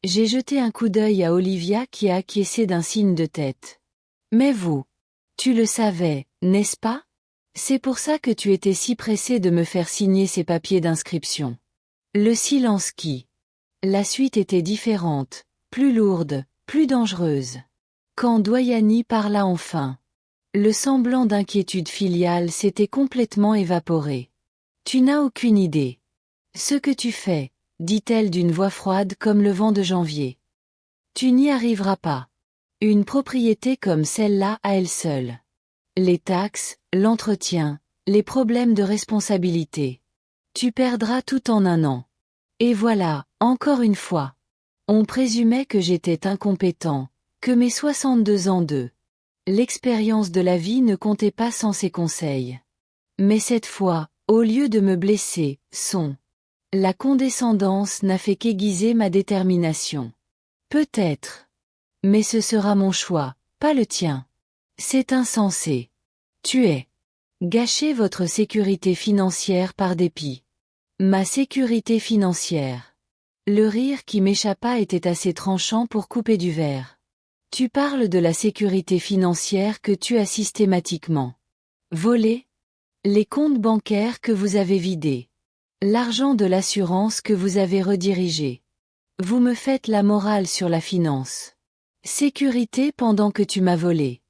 A: J'ai jeté un coup d'œil à Olivia qui a acquiescé d'un signe de tête. Mais vous, tu le savais, n'est-ce pas? C'est pour ça que tu étais si pressé de me faire signer ces papiers d'inscription. Le silence qui. La suite était différente, plus lourde, plus dangereuse. Quand Doyani parla enfin, le semblant d'inquiétude filiale s'était complètement évaporé. Tu n'as aucune idée. Ce que tu fais, dit-elle d'une voix froide comme le vent de janvier. Tu n'y arriveras pas. Une propriété comme celle-là à elle seule. Les taxes, l'entretien, les problèmes de responsabilité. Tu perdras tout en un an. Et voilà, encore une fois. On présumait que j'étais incompétent, que mes 62 ans de l'expérience de la vie ne comptaient pas sans ses conseils. Mais cette fois, au lieu de me blesser, la condescendance n'a fait qu'aiguiser ma détermination. Peut-être. Mais ce sera mon choix, pas le tien. C'est insensé. Tu es. Gâchez votre sécurité financière par dépit. Ma sécurité financière. Le rire qui m'échappa était assez tranchant pour couper du verre. Tu parles de la sécurité financière que tu as systématiquement volée? Les comptes bancaires que vous avez vidés. L'argent de l'assurance que vous avez redirigé. Vous me faites la morale sur la finance. Sécurité pendant que tu m'as volé.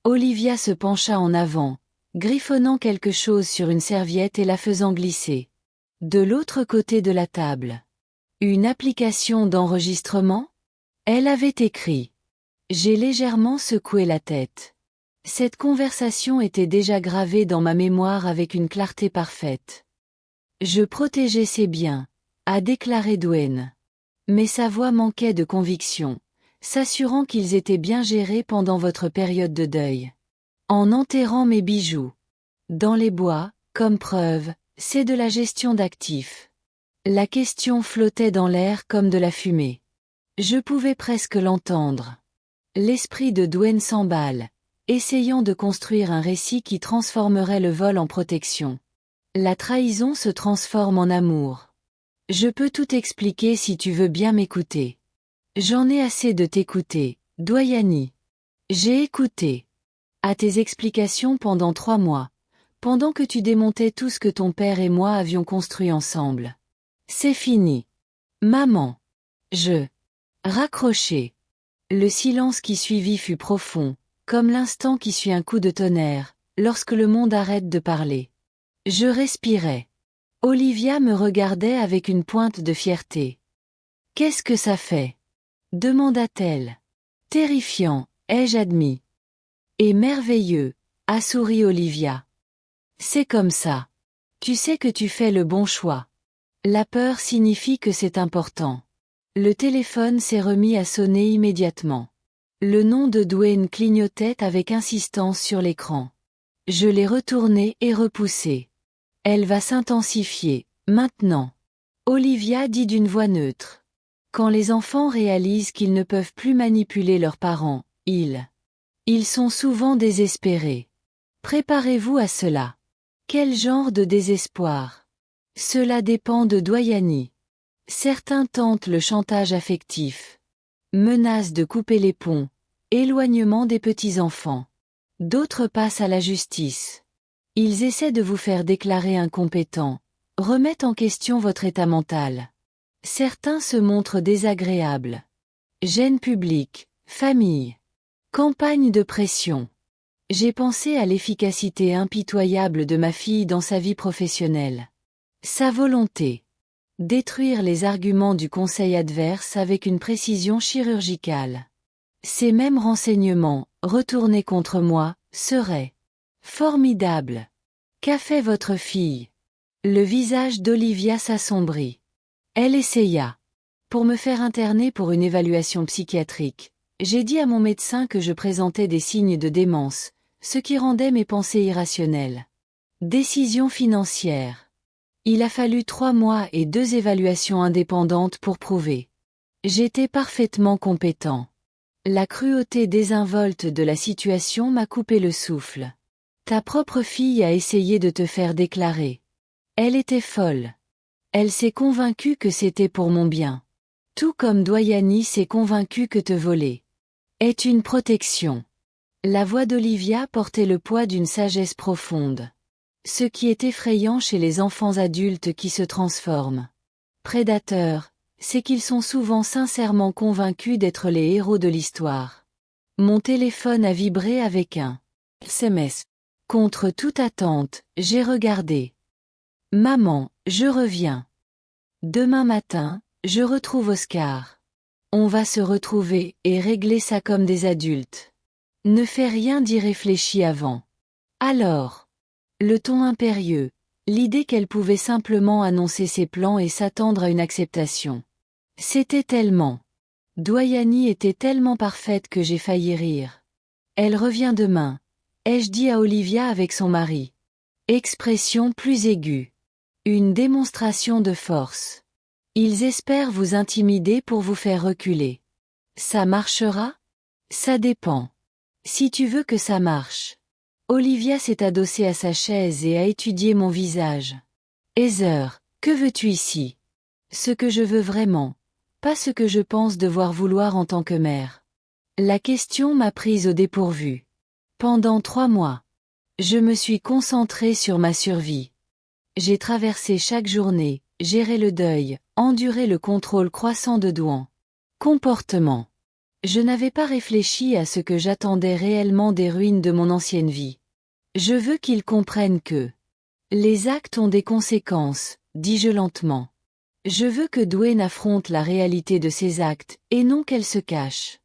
A: Olivia se pencha en avant, griffonnant quelque chose sur une serviette et la faisant glisser. De l'autre côté de la table. Une application d'enregistrement? Elle avait écrit. J'ai légèrement secoué la tête. Cette conversation était déjà gravée dans ma mémoire avec une clarté parfaite. Je protégeais ses biens, a déclaré Dwayne. Mais sa voix manquait de conviction, s'assurant qu'ils étaient bien gérés pendant votre période de deuil. En enterrant mes bijoux. Dans les bois, comme preuve, c'est de la gestion d'actifs. La question flottait dans l'air comme de la fumée. Je pouvais presque l'entendre. L'esprit de Dwayne s'emballe, essayant de construire un récit qui transformerait le vol en protection. La trahison se transforme en amour. Je peux tout expliquer si tu veux bien m'écouter. J'en ai assez de t'écouter, Doyani. J'ai écouté. À tes explications pendant 3 mois, pendant que tu démontais tout ce que ton père et moi avions construit ensemble. C'est fini. Maman. Je. Raccroché. Le silence qui suivit fut profond, comme l'instant qui suit un coup de tonnerre, lorsque le monde arrête de parler. Je respirais. Olivia me regardait avec une pointe de fierté. Qu'est-ce que ça fait? Demanda-t-elle. Terrifiant, ai-je admis. Et merveilleux, a souri Olivia. C'est comme ça. Tu sais que tu fais le bon choix. La peur signifie que c'est important. Le téléphone s'est remis à sonner immédiatement. Le nom de Dwayne clignotait avec insistance sur l'écran. Je l'ai retourné et repoussé. Elle va s'intensifier, maintenant. Olivia dit d'une voix neutre. Quand les enfants réalisent qu'ils ne peuvent plus manipuler leurs parents, ils sont souvent désespérés. Préparez-vous à cela. Quel genre de désespoir? Cela dépend de Doyani. Certains tentent le chantage affectif. Menacent de couper les ponts. Éloignement des petits-enfants. D'autres passent à la justice. Ils essaient de vous faire déclarer incompétent. Remettent en question votre état mental. Certains se montrent désagréables. Gêne publique, famille. Campagne de pression. J'ai pensé à l'efficacité impitoyable de ma fille dans sa vie professionnelle. Sa volonté. Détruire les arguments du conseil adverse avec une précision chirurgicale. Ces mêmes renseignements, retournés contre moi, seraient formidables. Qu'a fait votre fille? Le visage d'Olivia s'assombrit. Elle essaya. Pour me faire interner pour une évaluation psychiatrique, j'ai dit à mon médecin que je présentais des signes de démence, ce qui rendait mes pensées irrationnelles. Décision financière. Il a fallu 3 mois et 2 évaluations indépendantes pour prouver. J'étais parfaitement compétent. La cruauté désinvolte de la situation m'a coupé le souffle. Ta propre fille a essayé de te faire déclarer. Elle était folle. Elle s'est convaincue que c'était pour mon bien. Tout comme Doyenny s'est convaincu que te voler est une protection. La voix d'Olivia portait le poids d'une sagesse profonde. Ce qui est effrayant chez les enfants adultes qui se transforment prédateurs, c'est qu'ils sont souvent sincèrement convaincus d'être les héros de l'histoire. Mon téléphone a vibré avec un SMS. Contre toute attente, j'ai regardé. Maman, je reviens. Demain matin, je retrouve Oscar. On va se retrouver et régler ça comme des adultes. Ne fais rien d'irréfléchi avant. Alors. Le ton impérieux, l'idée qu'elle pouvait simplement annoncer ses plans et s'attendre à une acceptation. C'était tellement. Doyenny était tellement parfaite que j'ai failli rire. Elle revient demain, ai-je dit à Olivia avec son mari. Expression plus aiguë. Une démonstration de force. Ils espèrent vous intimider pour vous faire reculer. Ça marchera? Ça dépend. Si tu veux que ça marche. Olivia s'est adossée à sa chaise et a étudié mon visage. Heather, que veux-tu ici? Ce que je veux vraiment. Pas ce que je pense devoir vouloir en tant que mère. La question m'a prise au dépourvu. Pendant 3 mois. Je me suis concentrée sur ma survie. J'ai traversé chaque journée, géré le deuil, enduré le contrôle croissant de Douan. Comportement. Je n'avais pas réfléchi à ce que j'attendais réellement des ruines de mon ancienne vie. Je veux qu'ils comprennent que les actes ont des conséquences, dis-je lentement. Je veux que Dwayne affronte la réalité de ses actes, et non qu'elle se cache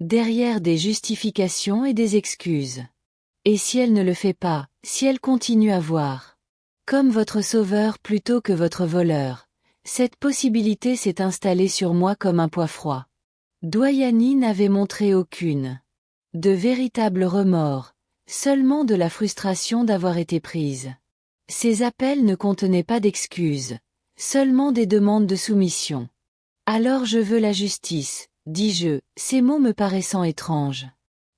A: derrière des justifications et des excuses. Et si elle ne le fait pas, si elle continue à voir comme votre sauveur plutôt que votre voleur, cette possibilité s'est installée sur moi comme un poids froid. Doyenny n'avait montré aucune de véritable remords, seulement de la frustration d'avoir été prise. Ses appels ne contenaient pas d'excuses, seulement des demandes de soumission. Alors je veux la justice, dis-je, ces mots me paraissant étranges.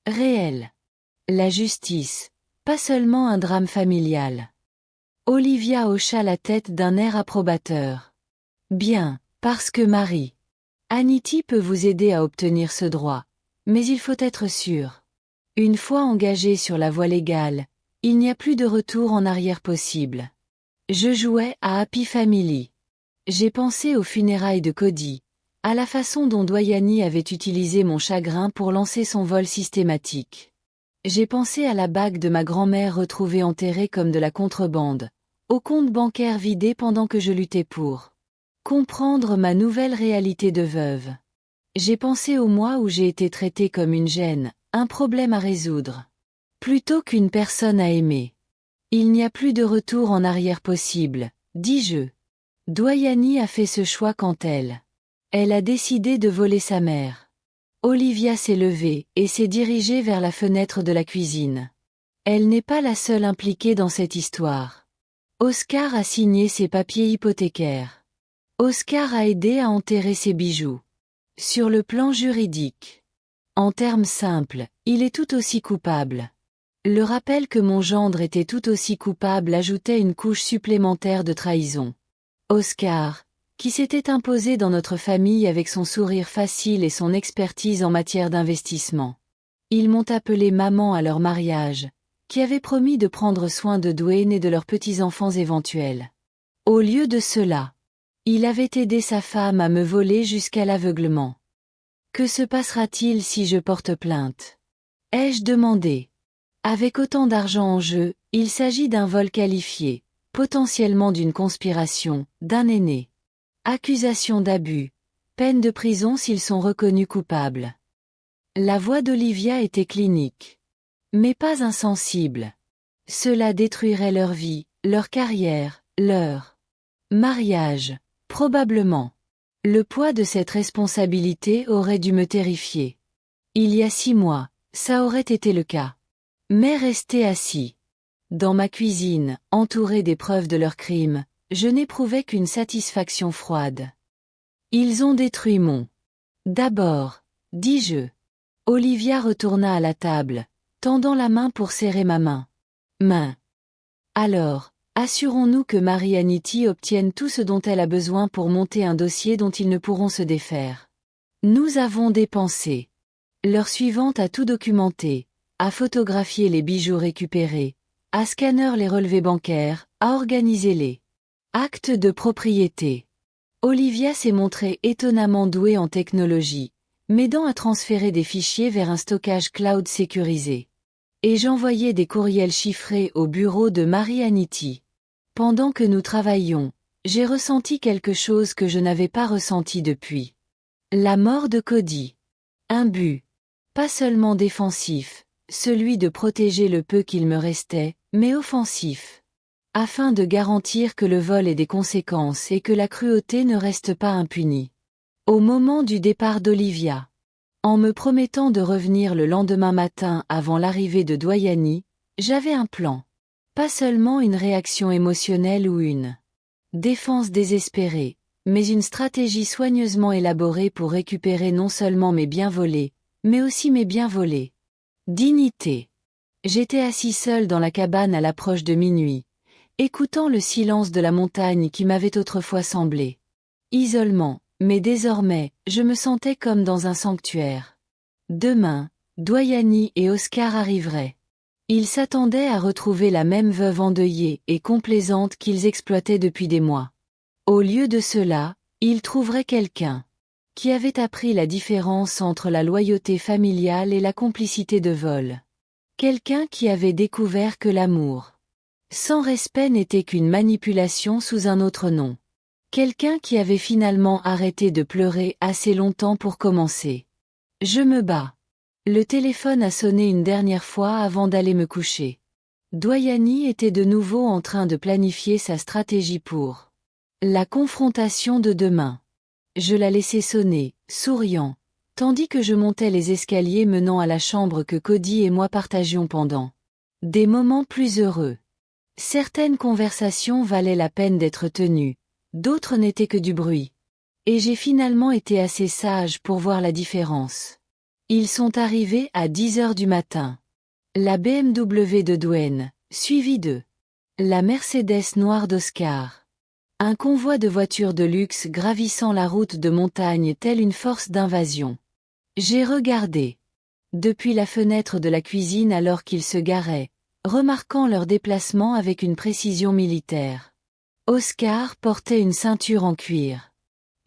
A: Réel. La justice, pas seulement un drame familial. Olivia hocha la tête d'un air approbateur. Bien, parce que Marie. Anity peut vous aider à obtenir ce droit, mais il faut être sûr. Une fois engagé sur la voie légale, il n'y a plus de retour en arrière possible. Je jouais à Happy Family. J'ai pensé aux funérailles de Cody, à la façon dont Doyenny avait utilisé mon chagrin pour lancer son vol systématique. J'ai pensé à la bague de ma grand-mère retrouvée enterrée comme de la contrebande, au compte bancaire vidé pendant que je luttais pour comprendre ma nouvelle réalité de veuve. J'ai pensé au mois où j'ai été traitée comme une gêne, un problème à résoudre, plutôt qu'une personne à aimer. Il n'y a plus de retour en arrière possible, dis-je. Doyenny a fait ce choix quand elle a décidé de voler sa mère. Olivia s'est levée et s'est dirigée vers la fenêtre de la cuisine. Elle n'est pas la seule impliquée dans cette histoire. Oscar a signé ses papiers hypothécaires. Oscar a aidé à enterrer ses bijoux. Sur le plan juridique. En termes simples, il est tout aussi coupable. Le rappel que mon gendre était tout aussi coupable ajoutait une couche supplémentaire de trahison. Oscar, qui s'était imposé dans notre famille avec son sourire facile et son expertise en matière d'investissement. Ils m'ont appelé maman à leur mariage, qui avait promis de prendre soin de Dwayne et de leurs petits-enfants éventuels. Au lieu de cela, il avait aidé sa femme à me voler jusqu'à l'aveuglement. Que se passera-t-il si je porte plainte? Ai-je demandé. Avec autant d'argent en jeu, il s'agit d'un vol qualifié, potentiellement d'une conspiration, d'un aîné. Accusation d'abus, peine de prison s'ils sont reconnus coupables. La voix d'Olivia était clinique. Mais pas insensible. Cela détruirait leur vie, leur carrière, leur mariage, probablement. Le poids de cette responsabilité aurait dû me terrifier. Il y a 6 mois, ça aurait été le cas. Mais rester assis dans ma cuisine, entouré des preuves de leurs crimes, je n'éprouvais qu'une satisfaction froide. Ils ont détruit mon. D'abord, dis-je. Olivia retourna à la table, tendant la main pour serrer ma main. Alors, Assurons-nous que Marianity obtienne tout ce dont elle a besoin pour monter un dossier dont ils ne pourront se défaire. Nous avons dépensé. L'heure suivante à tout documenter, à photographier les bijoux récupérés, à scanner les relevés bancaires, à organiser les actes de propriété. Olivia s'est montrée étonnamment douée en technologie, m'aidant à transférer des fichiers vers un stockage cloud sécurisé. Et j'envoyais des courriels chiffrés au bureau de Marianity. Pendant que nous travaillions, j'ai ressenti quelque chose que je n'avais pas ressenti depuis. La mort de Cody. Un but. Pas seulement défensif, celui de protéger le peu qu'il me restait, mais offensif. Afin de garantir que le vol ait des conséquences et que la cruauté ne reste pas impunie. Au moment du départ d'Olivia. En me promettant de revenir le lendemain matin avant l'arrivée de Dwayne, j'avais un plan. Pas seulement une réaction émotionnelle ou une défense désespérée, mais une stratégie soigneusement élaborée pour récupérer non seulement mes biens volés, mais aussi mes biens volés. Dignité. J'étais assis seul dans la cabane à l'approche de minuit, écoutant le silence de la montagne qui m'avait autrefois semblé isolement, mais désormais, je me sentais comme dans un sanctuaire. Demain, Dwayne et Oscar arriveraient. Ils s'attendaient à retrouver la même veuve endeuillée et complaisante qu'ils exploitaient depuis des mois. Au lieu de cela, ils trouveraient quelqu'un qui avait appris la différence entre la loyauté familiale et la complicité de vol. Quelqu'un qui avait découvert que l'amour sans respect n'était qu'une manipulation sous un autre nom. Quelqu'un qui avait finalement arrêté de pleurer assez longtemps pour commencer. Je me bats. Le téléphone a sonné une dernière fois avant d'aller me coucher. Dwayne était de nouveau en train de planifier sa stratégie pour la confrontation de demain. Je la laissais sonner, souriant, tandis que je montais les escaliers menant à la chambre que Cody et moi partagions pendant des moments plus heureux. Certaines conversations valaient la peine d'être tenues, d'autres n'étaient que du bruit. Et j'ai finalement été assez sage pour voir la différence. Ils sont arrivés à 10 heures du matin. La BMW de Dwayne, suivie de la Mercedes noire d'Oscar. Un convoi de voitures de luxe gravissant la route de montagne telle une force d'invasion. J'ai regardé depuis la fenêtre de la cuisine alors qu'ils se garaient, remarquant leur déplacement avec une précision militaire. Oscar portait une ceinture en cuir.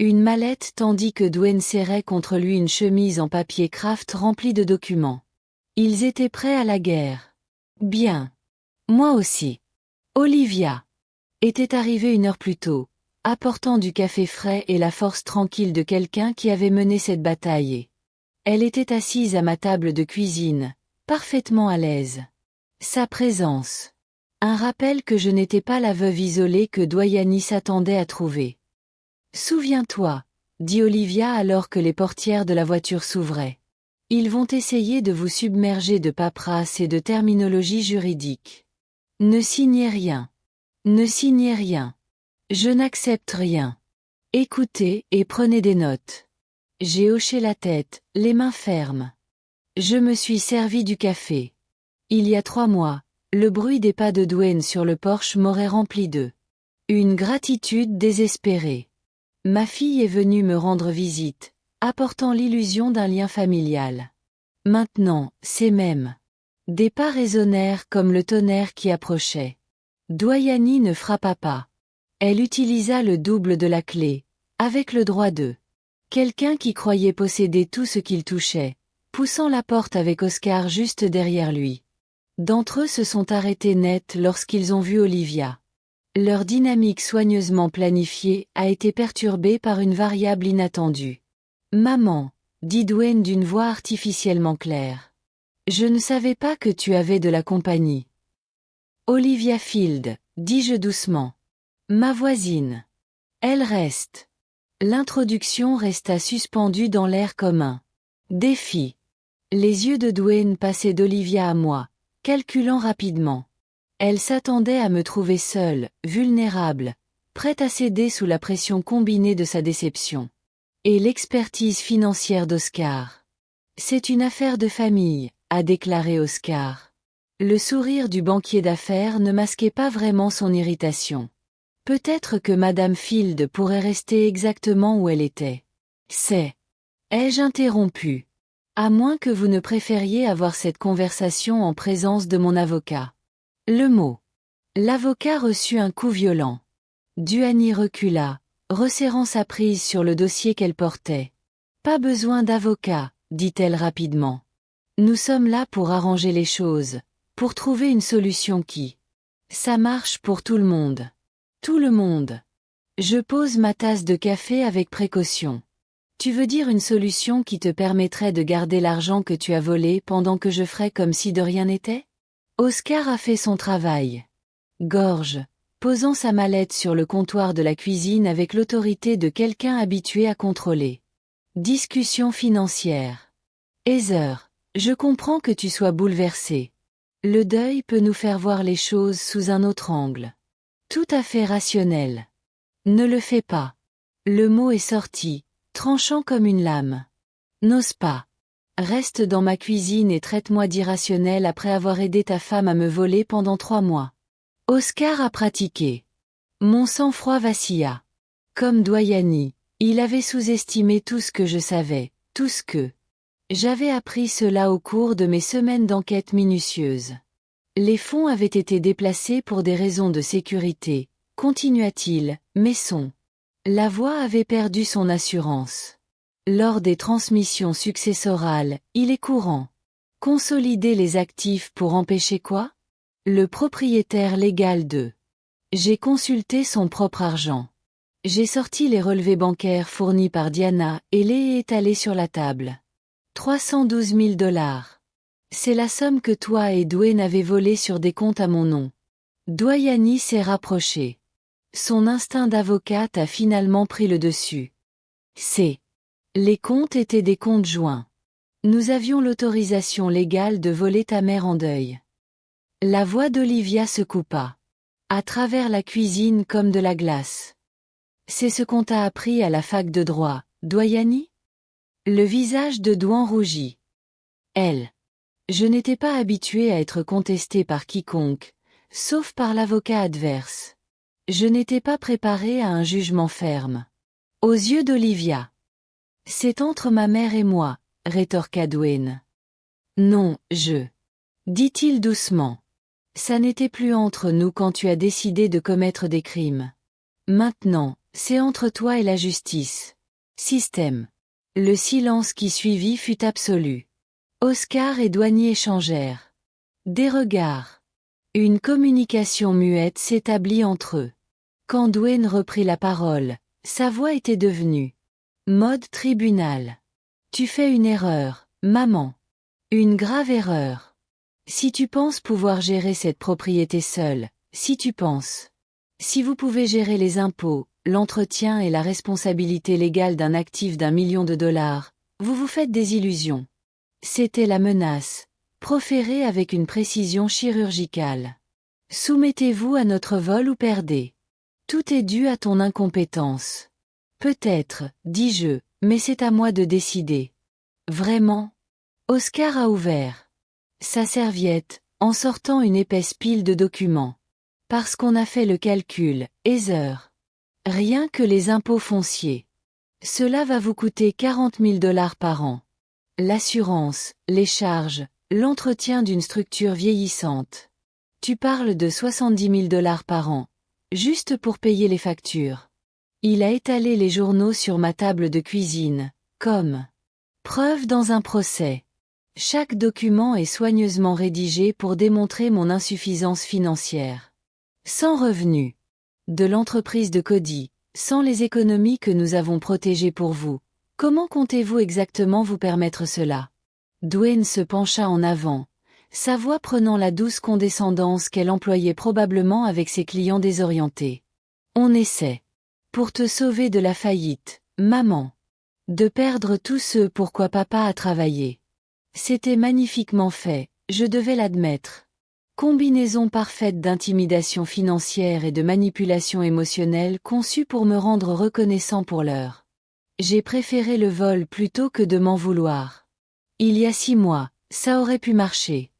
A: Une mallette tandis que Dwayne serrait contre lui une chemise en papier craft remplie de documents. Ils étaient prêts à la guerre. Bien. Moi aussi. Olivia était arrivée 1 heure plus tôt, apportant du café frais et la force tranquille de quelqu'un qui avait mené cette bataille. Elle était assise à ma table de cuisine, parfaitement à l'aise. Sa présence. Un rappel que je n'étais pas la veuve isolée que Dwayne s'attendait à trouver. Souviens-toi, dit Olivia alors que les portières de la voiture s'ouvraient. Ils vont essayer de vous submerger de paperasse et de terminologie juridique. Ne signez rien. Ne signez rien. Je n'accepte rien. Écoutez et prenez des notes. J'ai hoché la tête, les mains fermes. Je me suis servi du café. Il y a 3 mois, le bruit des pas de Dwayne sur le porche m'aurait rempli de une gratitude désespérée. Ma fille est venue me rendre visite, apportant l'illusion d'un lien familial. Maintenant, ces mêmes des pas résonnèrent comme le tonnerre qui approchait. Dwayne ne frappa pas. Elle utilisa le double de la clé, avec le droit de quelqu'un qui croyait posséder tout ce qu'il touchait, poussant la porte avec Oscar juste derrière lui. D'entre eux se sont arrêtés net lorsqu'ils ont vu Olivia. Leur dynamique soigneusement planifiée a été perturbée par une variable inattendue. « Maman », dit Dwayne d'une voix artificiellement claire. « Je ne savais pas que tu avais de la compagnie. » Olivia Field, dis-je doucement. Ma voisine. Elle reste. L'introduction resta suspendue dans l'air commun. Défi. Les yeux de Dwayne passaient d'Olivia à moi, calculant rapidement. Elle s'attendait à me trouver seule, vulnérable, prête à céder sous la pression combinée de sa déception. Et l'expertise financière d'Oscar. C'est une affaire de famille, a déclaré Oscar. Le sourire du banquier d'affaires ne masquait pas vraiment son irritation. Peut-être que Madame Field pourrait rester exactement où elle était. Ai-je interrompu? À moins que vous ne préfériez avoir cette conversation en présence de mon avocat. Le mot. L'avocat reçut un coup violent. Duany recula, resserrant sa prise sur le dossier qu'elle portait. Pas besoin d'avocat, dit-elle rapidement. Nous sommes là pour arranger les choses, pour trouver une solution qui. Ça marche pour tout le monde. Tout le monde. Je pose ma tasse de café avec précaution. Tu veux dire une solution qui te permettrait de garder l'argent que tu as volé pendant que je ferais comme si de rien n'était? Oscar a fait son travail. Gorge, posant sa mallette sur le comptoir de la cuisine avec l'autorité de quelqu'un habitué à contrôler. Discussion financière. Heather, je comprends que tu sois bouleversé. Le deuil peut nous faire voir les choses sous un autre angle. Tout à fait rationnel. Ne le fais pas. Le mot est sorti, tranchant comme une lame. N'ose pas. Reste dans ma cuisine et traite-moi d'irrationnel après avoir aidé ta femme à me voler pendant 3 mois. Oscar a pratiqué. Mon sang-froid vacilla. Comme Duany, il avait sous-estimé tout ce que je savais, tout ce que. J'avais appris cela au cours de mes semaines d'enquête minutieuse. Les fonds avaient été déplacés pour des raisons de sécurité, continua-t-il, mais la voix avait perdu son assurance. Lors des transmissions successorales, il est courant. Consolider les actifs pour empêcher quoi? Le propriétaire légal de. J'ai consulté son propre argent. J'ai sorti les relevés bancaires fournis par Diana et les ai étalés sur la table. 312 000 $. C'est la somme que toi et Duane avez volée sur des comptes à mon nom. Duany s'est rapproché. Son instinct d'avocate a finalement pris le dessus. Les comptes étaient des comptes joints. Nous avions l'autorisation légale de voler ta mère en deuil. La voix d'Olivia se coupa. À travers la cuisine comme de la glace. C'est ce qu'on t'a appris à la fac de droit, Duany? Le visage de Dwayne rougit. Je n'étais pas habitué à être contesté par quiconque, sauf par l'avocat adverse. Je n'étais pas préparé à un jugement ferme. Aux yeux d'Olivia. C'est entre ma mère et moi, rétorqua Dwayne. Non, dit-il doucement. Ça n'était plus entre nous quand tu as décidé de commettre des crimes. Maintenant, c'est entre toi et la justice. Système. Le silence qui suivit fut absolu. Oscar et Duany échangèrent. Des regards. Une communication muette s'établit entre eux. Quand Dwayne reprit la parole, sa voix était devenue mode tribunal. Tu fais une erreur, maman. Une grave erreur. Si tu penses pouvoir gérer cette propriété seule, si vous pouvez gérer les impôts, l'entretien et la responsabilité légale d'un actif d'1 million de $, vous vous faites des illusions. C'était la menace, proférée avec une précision chirurgicale. Soumettez-vous à notre vol ou perdez. Tout est dû à ton incompétence. Peut-être, dis-je, mais c'est à moi de décider. Vraiment? Oscar a ouvert sa serviette, en sortant une épaisse pile de documents. Parce qu'on a fait le calcul, Heather. Rien que les impôts fonciers. Cela va vous coûter 40 000 $ par an. L'assurance, les charges, l'entretien d'une structure vieillissante. Tu parles de 70 000 $ par an, juste pour payer les factures. Il a étalé les journaux sur ma table de cuisine, comme preuve dans un procès. Chaque document est soigneusement rédigé pour démontrer mon insuffisance financière. Sans revenus. De l'entreprise de Cody, sans les économies que nous avons protégées pour vous. Comment comptez-vous exactement vous permettre cela? Dwayne se pencha en avant, sa voix prenant la douce condescendance qu'elle employait probablement avec ses clients désorientés. On essaie. Pour te sauver de la faillite, maman. De perdre tous ceux pour quoi papa a travaillé. C'était magnifiquement fait, je devais l'admettre. Combinaison parfaite d'intimidation financière et de manipulation émotionnelle conçue pour me rendre reconnaissant pour l'heure. J'ai préféré le vol plutôt que de m'en vouloir. Il y a 6 mois, ça aurait pu marcher.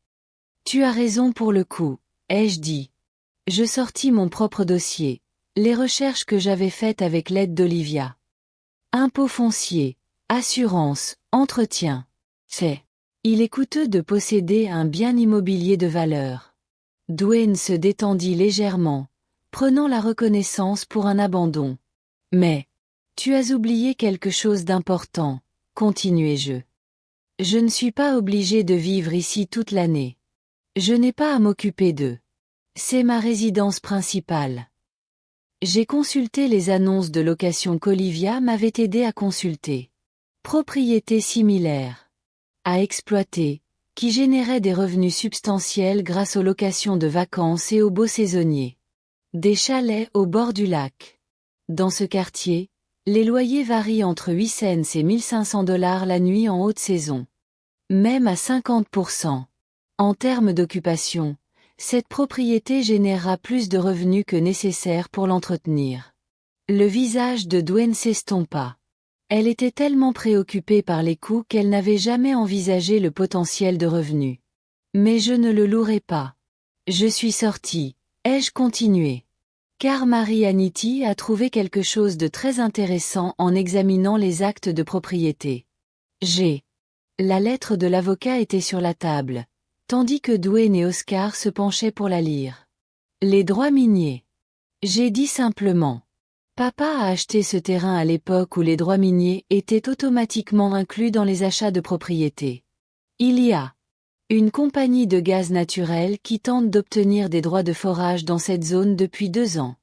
A: Tu as raison pour le coup, ai-je dit. Je sortis mon propre dossier, les recherches que j'avais faites avec l'aide d'Olivia. Impôts fonciers, assurance, entretien. C'est. Il est coûteux de posséder un bien immobilier de valeur. Dwayne se détendit légèrement, prenant la reconnaissance pour un abandon. Mais, tu as oublié quelque chose d'important, continuai-je. Je ne suis pas obligé de vivre ici toute l'année. Je n'ai pas à m'occuper d'eux. C'est ma résidence principale. J'ai consulté les annonces de location qu'Olivia m'avait aidé à consulter. Propriétés similaires. À exploiter, qui généraient des revenus substantiels grâce aux locations de vacances et aux beaux saisonniers. Des chalets au bord du lac. Dans ce quartier, les loyers varient entre 8 cents et 1500 $ la nuit en haute saison. Même à 50%. En termes d'occupation, cette propriété générera plus de revenus que nécessaire pour l'entretenir. Le visage de Dwayne s'estompa. Elle était tellement préoccupée par les coûts qu'elle n'avait jamais envisagé le potentiel de revenus. Mais je ne le louerai pas. Je suis sorti, ai-je continué. Car Marie-Anity a trouvé quelque chose de très intéressant en examinant les actes de propriété. La lettre de l'avocat était sur la table, tandis que Dwayne et Oscar se penchaient pour la lire. Les droits miniers. J'ai dit simplement. Papa a acheté ce terrain à l'époque où les droits miniers étaient automatiquement inclus dans les achats de propriété. Il y a une compagnie de gaz naturel qui tente d'obtenir des droits de forage dans cette zone depuis 2 ans.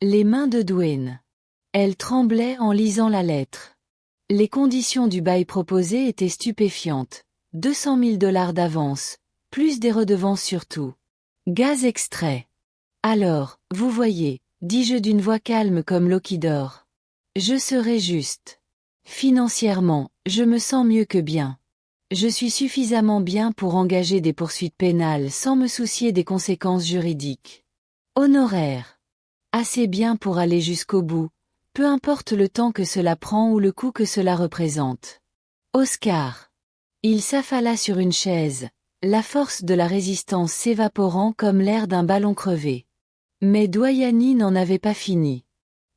A: Les mains de Dwayne. Elle tremblait en lisant la lettre. Les conditions du bail proposé étaient stupéfiantes. 200 000 $ d'avance, plus des redevances surtout. Gaz extrait. Alors, vous voyez, dis-je d'une voix calme comme l'eau qui dort. Je serai juste. Financièrement, je me sens mieux que bien. Je suis suffisamment bien pour engager des poursuites pénales sans me soucier des conséquences juridiques. Honoraire. Assez bien pour aller jusqu'au bout, peu importe le temps que cela prend ou le coût que cela représente. Oscar. Il s'affala sur une chaise, la force de la résistance s'évaporant comme l'air d'un ballon crevé. Mais Dwayne n'en avait pas fini.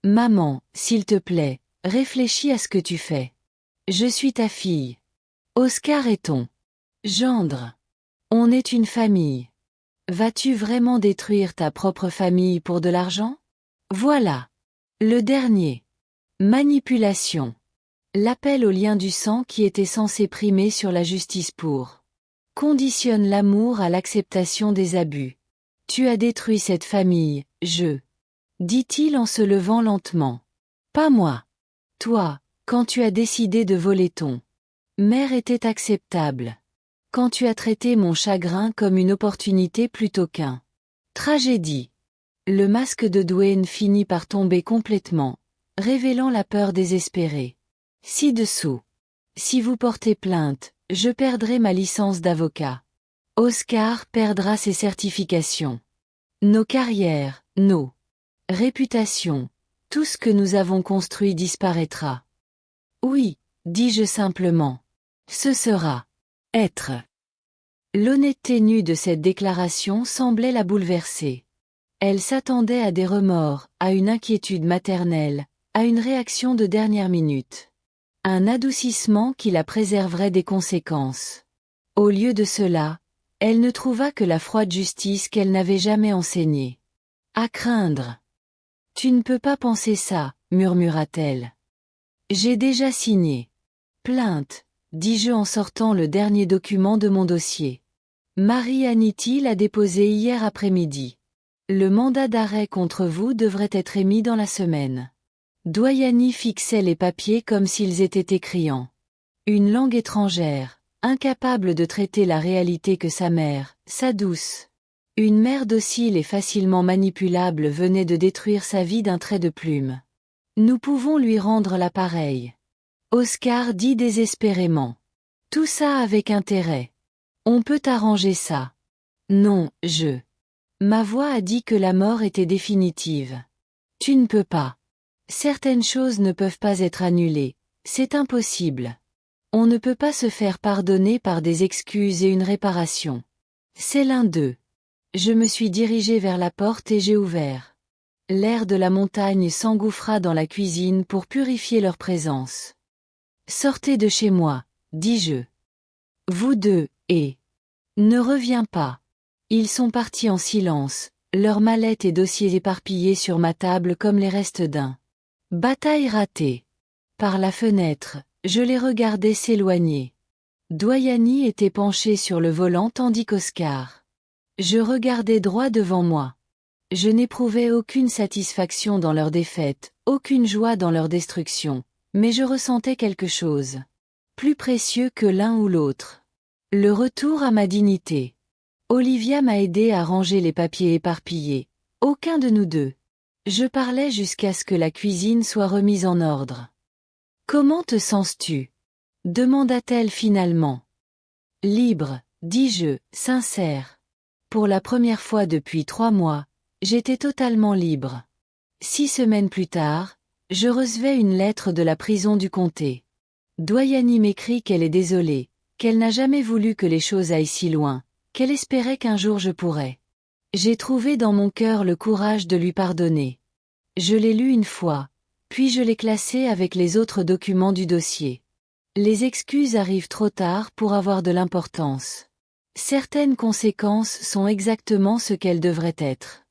A: Maman, s'il te plaît, réfléchis à ce que tu fais. Je suis ta fille. Oscar est ton gendre. On est une famille. Vas-tu vraiment détruire ta propre famille pour de l'argent? Voilà. Le dernier. Manipulation. L'appel au lien du sang qui était censé primer sur la justice pour conditionne l'amour à l'acceptation des abus. Tu as détruit cette famille, dit-il en se levant lentement. Pas moi. Toi, quand tu as décidé de voler ton mère était acceptable. Quand tu as traité mon chagrin comme une opportunité plutôt qu'un tragédie. Le masque de Dwayne finit par tomber complètement, révélant la peur désespérée. Ci-dessous. Si vous portez plainte, je perdrai ma licence d'avocat. Oscar perdra ses certifications. Nos carrières, nos réputations, tout ce que nous avons construit disparaîtra. Oui, dis-je simplement. Ce sera être. L'honnêteté nue de cette déclaration semblait la bouleverser. Elle s'attendait à des remords, à une inquiétude maternelle, à une réaction de dernière minute. Un adoucissement qui la préserverait des conséquences. Au lieu de cela, elle ne trouva que la froide justice qu'elle n'avait jamais enseignée. À craindre. Tu ne peux pas penser ça, murmura-t-elle. J'ai déjà signé. Plainte, dis-je en sortant le dernier document de mon dossier. Marie-Anity l'a déposé hier après-midi. Le mandat d'arrêt contre vous devrait être émis dans la semaine. Dwayne fixait les papiers comme s'ils étaient écriants. Une langue étrangère, incapable de traiter la réalité que sa mère, sa douce. Une mère docile et facilement manipulable venait de détruire sa vie d'un trait de plume. Nous pouvons lui rendre l'appareil. Oscar dit désespérément. Tout ça avec intérêt. On peut arranger ça. Non, Ma voix a dit que la mort était définitive. Tu ne peux pas. Certaines choses ne peuvent pas être annulées, c'est impossible. On ne peut pas se faire pardonner par des excuses et une réparation. C'est l'un d'eux. Je me suis dirigé vers la porte et j'ai ouvert. L'air de la montagne s'engouffra dans la cuisine pour purifier leur présence. Sortez de chez moi, dis-je. Vous deux, et... Ne reviens pas. Ils sont partis en silence, leurs mallettes et dossiers éparpillés sur ma table comme les restes d'un. Bataille ratée. Par la fenêtre, je les regardais s'éloigner. Doyani était penché sur le volant tandis qu'Oscar. Je regardais droit devant moi. Je n'éprouvais aucune satisfaction dans leur défaite, aucune joie dans leur destruction, mais je ressentais quelque chose. Plus précieux que l'un ou l'autre. Le retour à ma dignité. Olivia m'a aidé à ranger les papiers éparpillés. Aucun de nous deux. Je parlais jusqu'à ce que la cuisine soit remise en ordre. Comment te sens-tu? Demanda-t-elle finalement. Libre, dis-je, sincère. Pour la première fois depuis 3 mois, j'étais totalement libre. 6 semaines plus tard, je recevais une lettre de la prison du comté. Doyani m'écrit qu'elle est désolée, qu'elle n'a jamais voulu que les choses aillent si loin, qu'elle espérait qu'un jour je pourrais. J'ai trouvé dans mon cœur le courage de lui pardonner. Je l'ai lu une fois, puis je l'ai classé avec les autres documents du dossier. Les excuses arrivent trop tard pour avoir de l'importance. Certaines conséquences sont exactement ce qu'elles devraient être.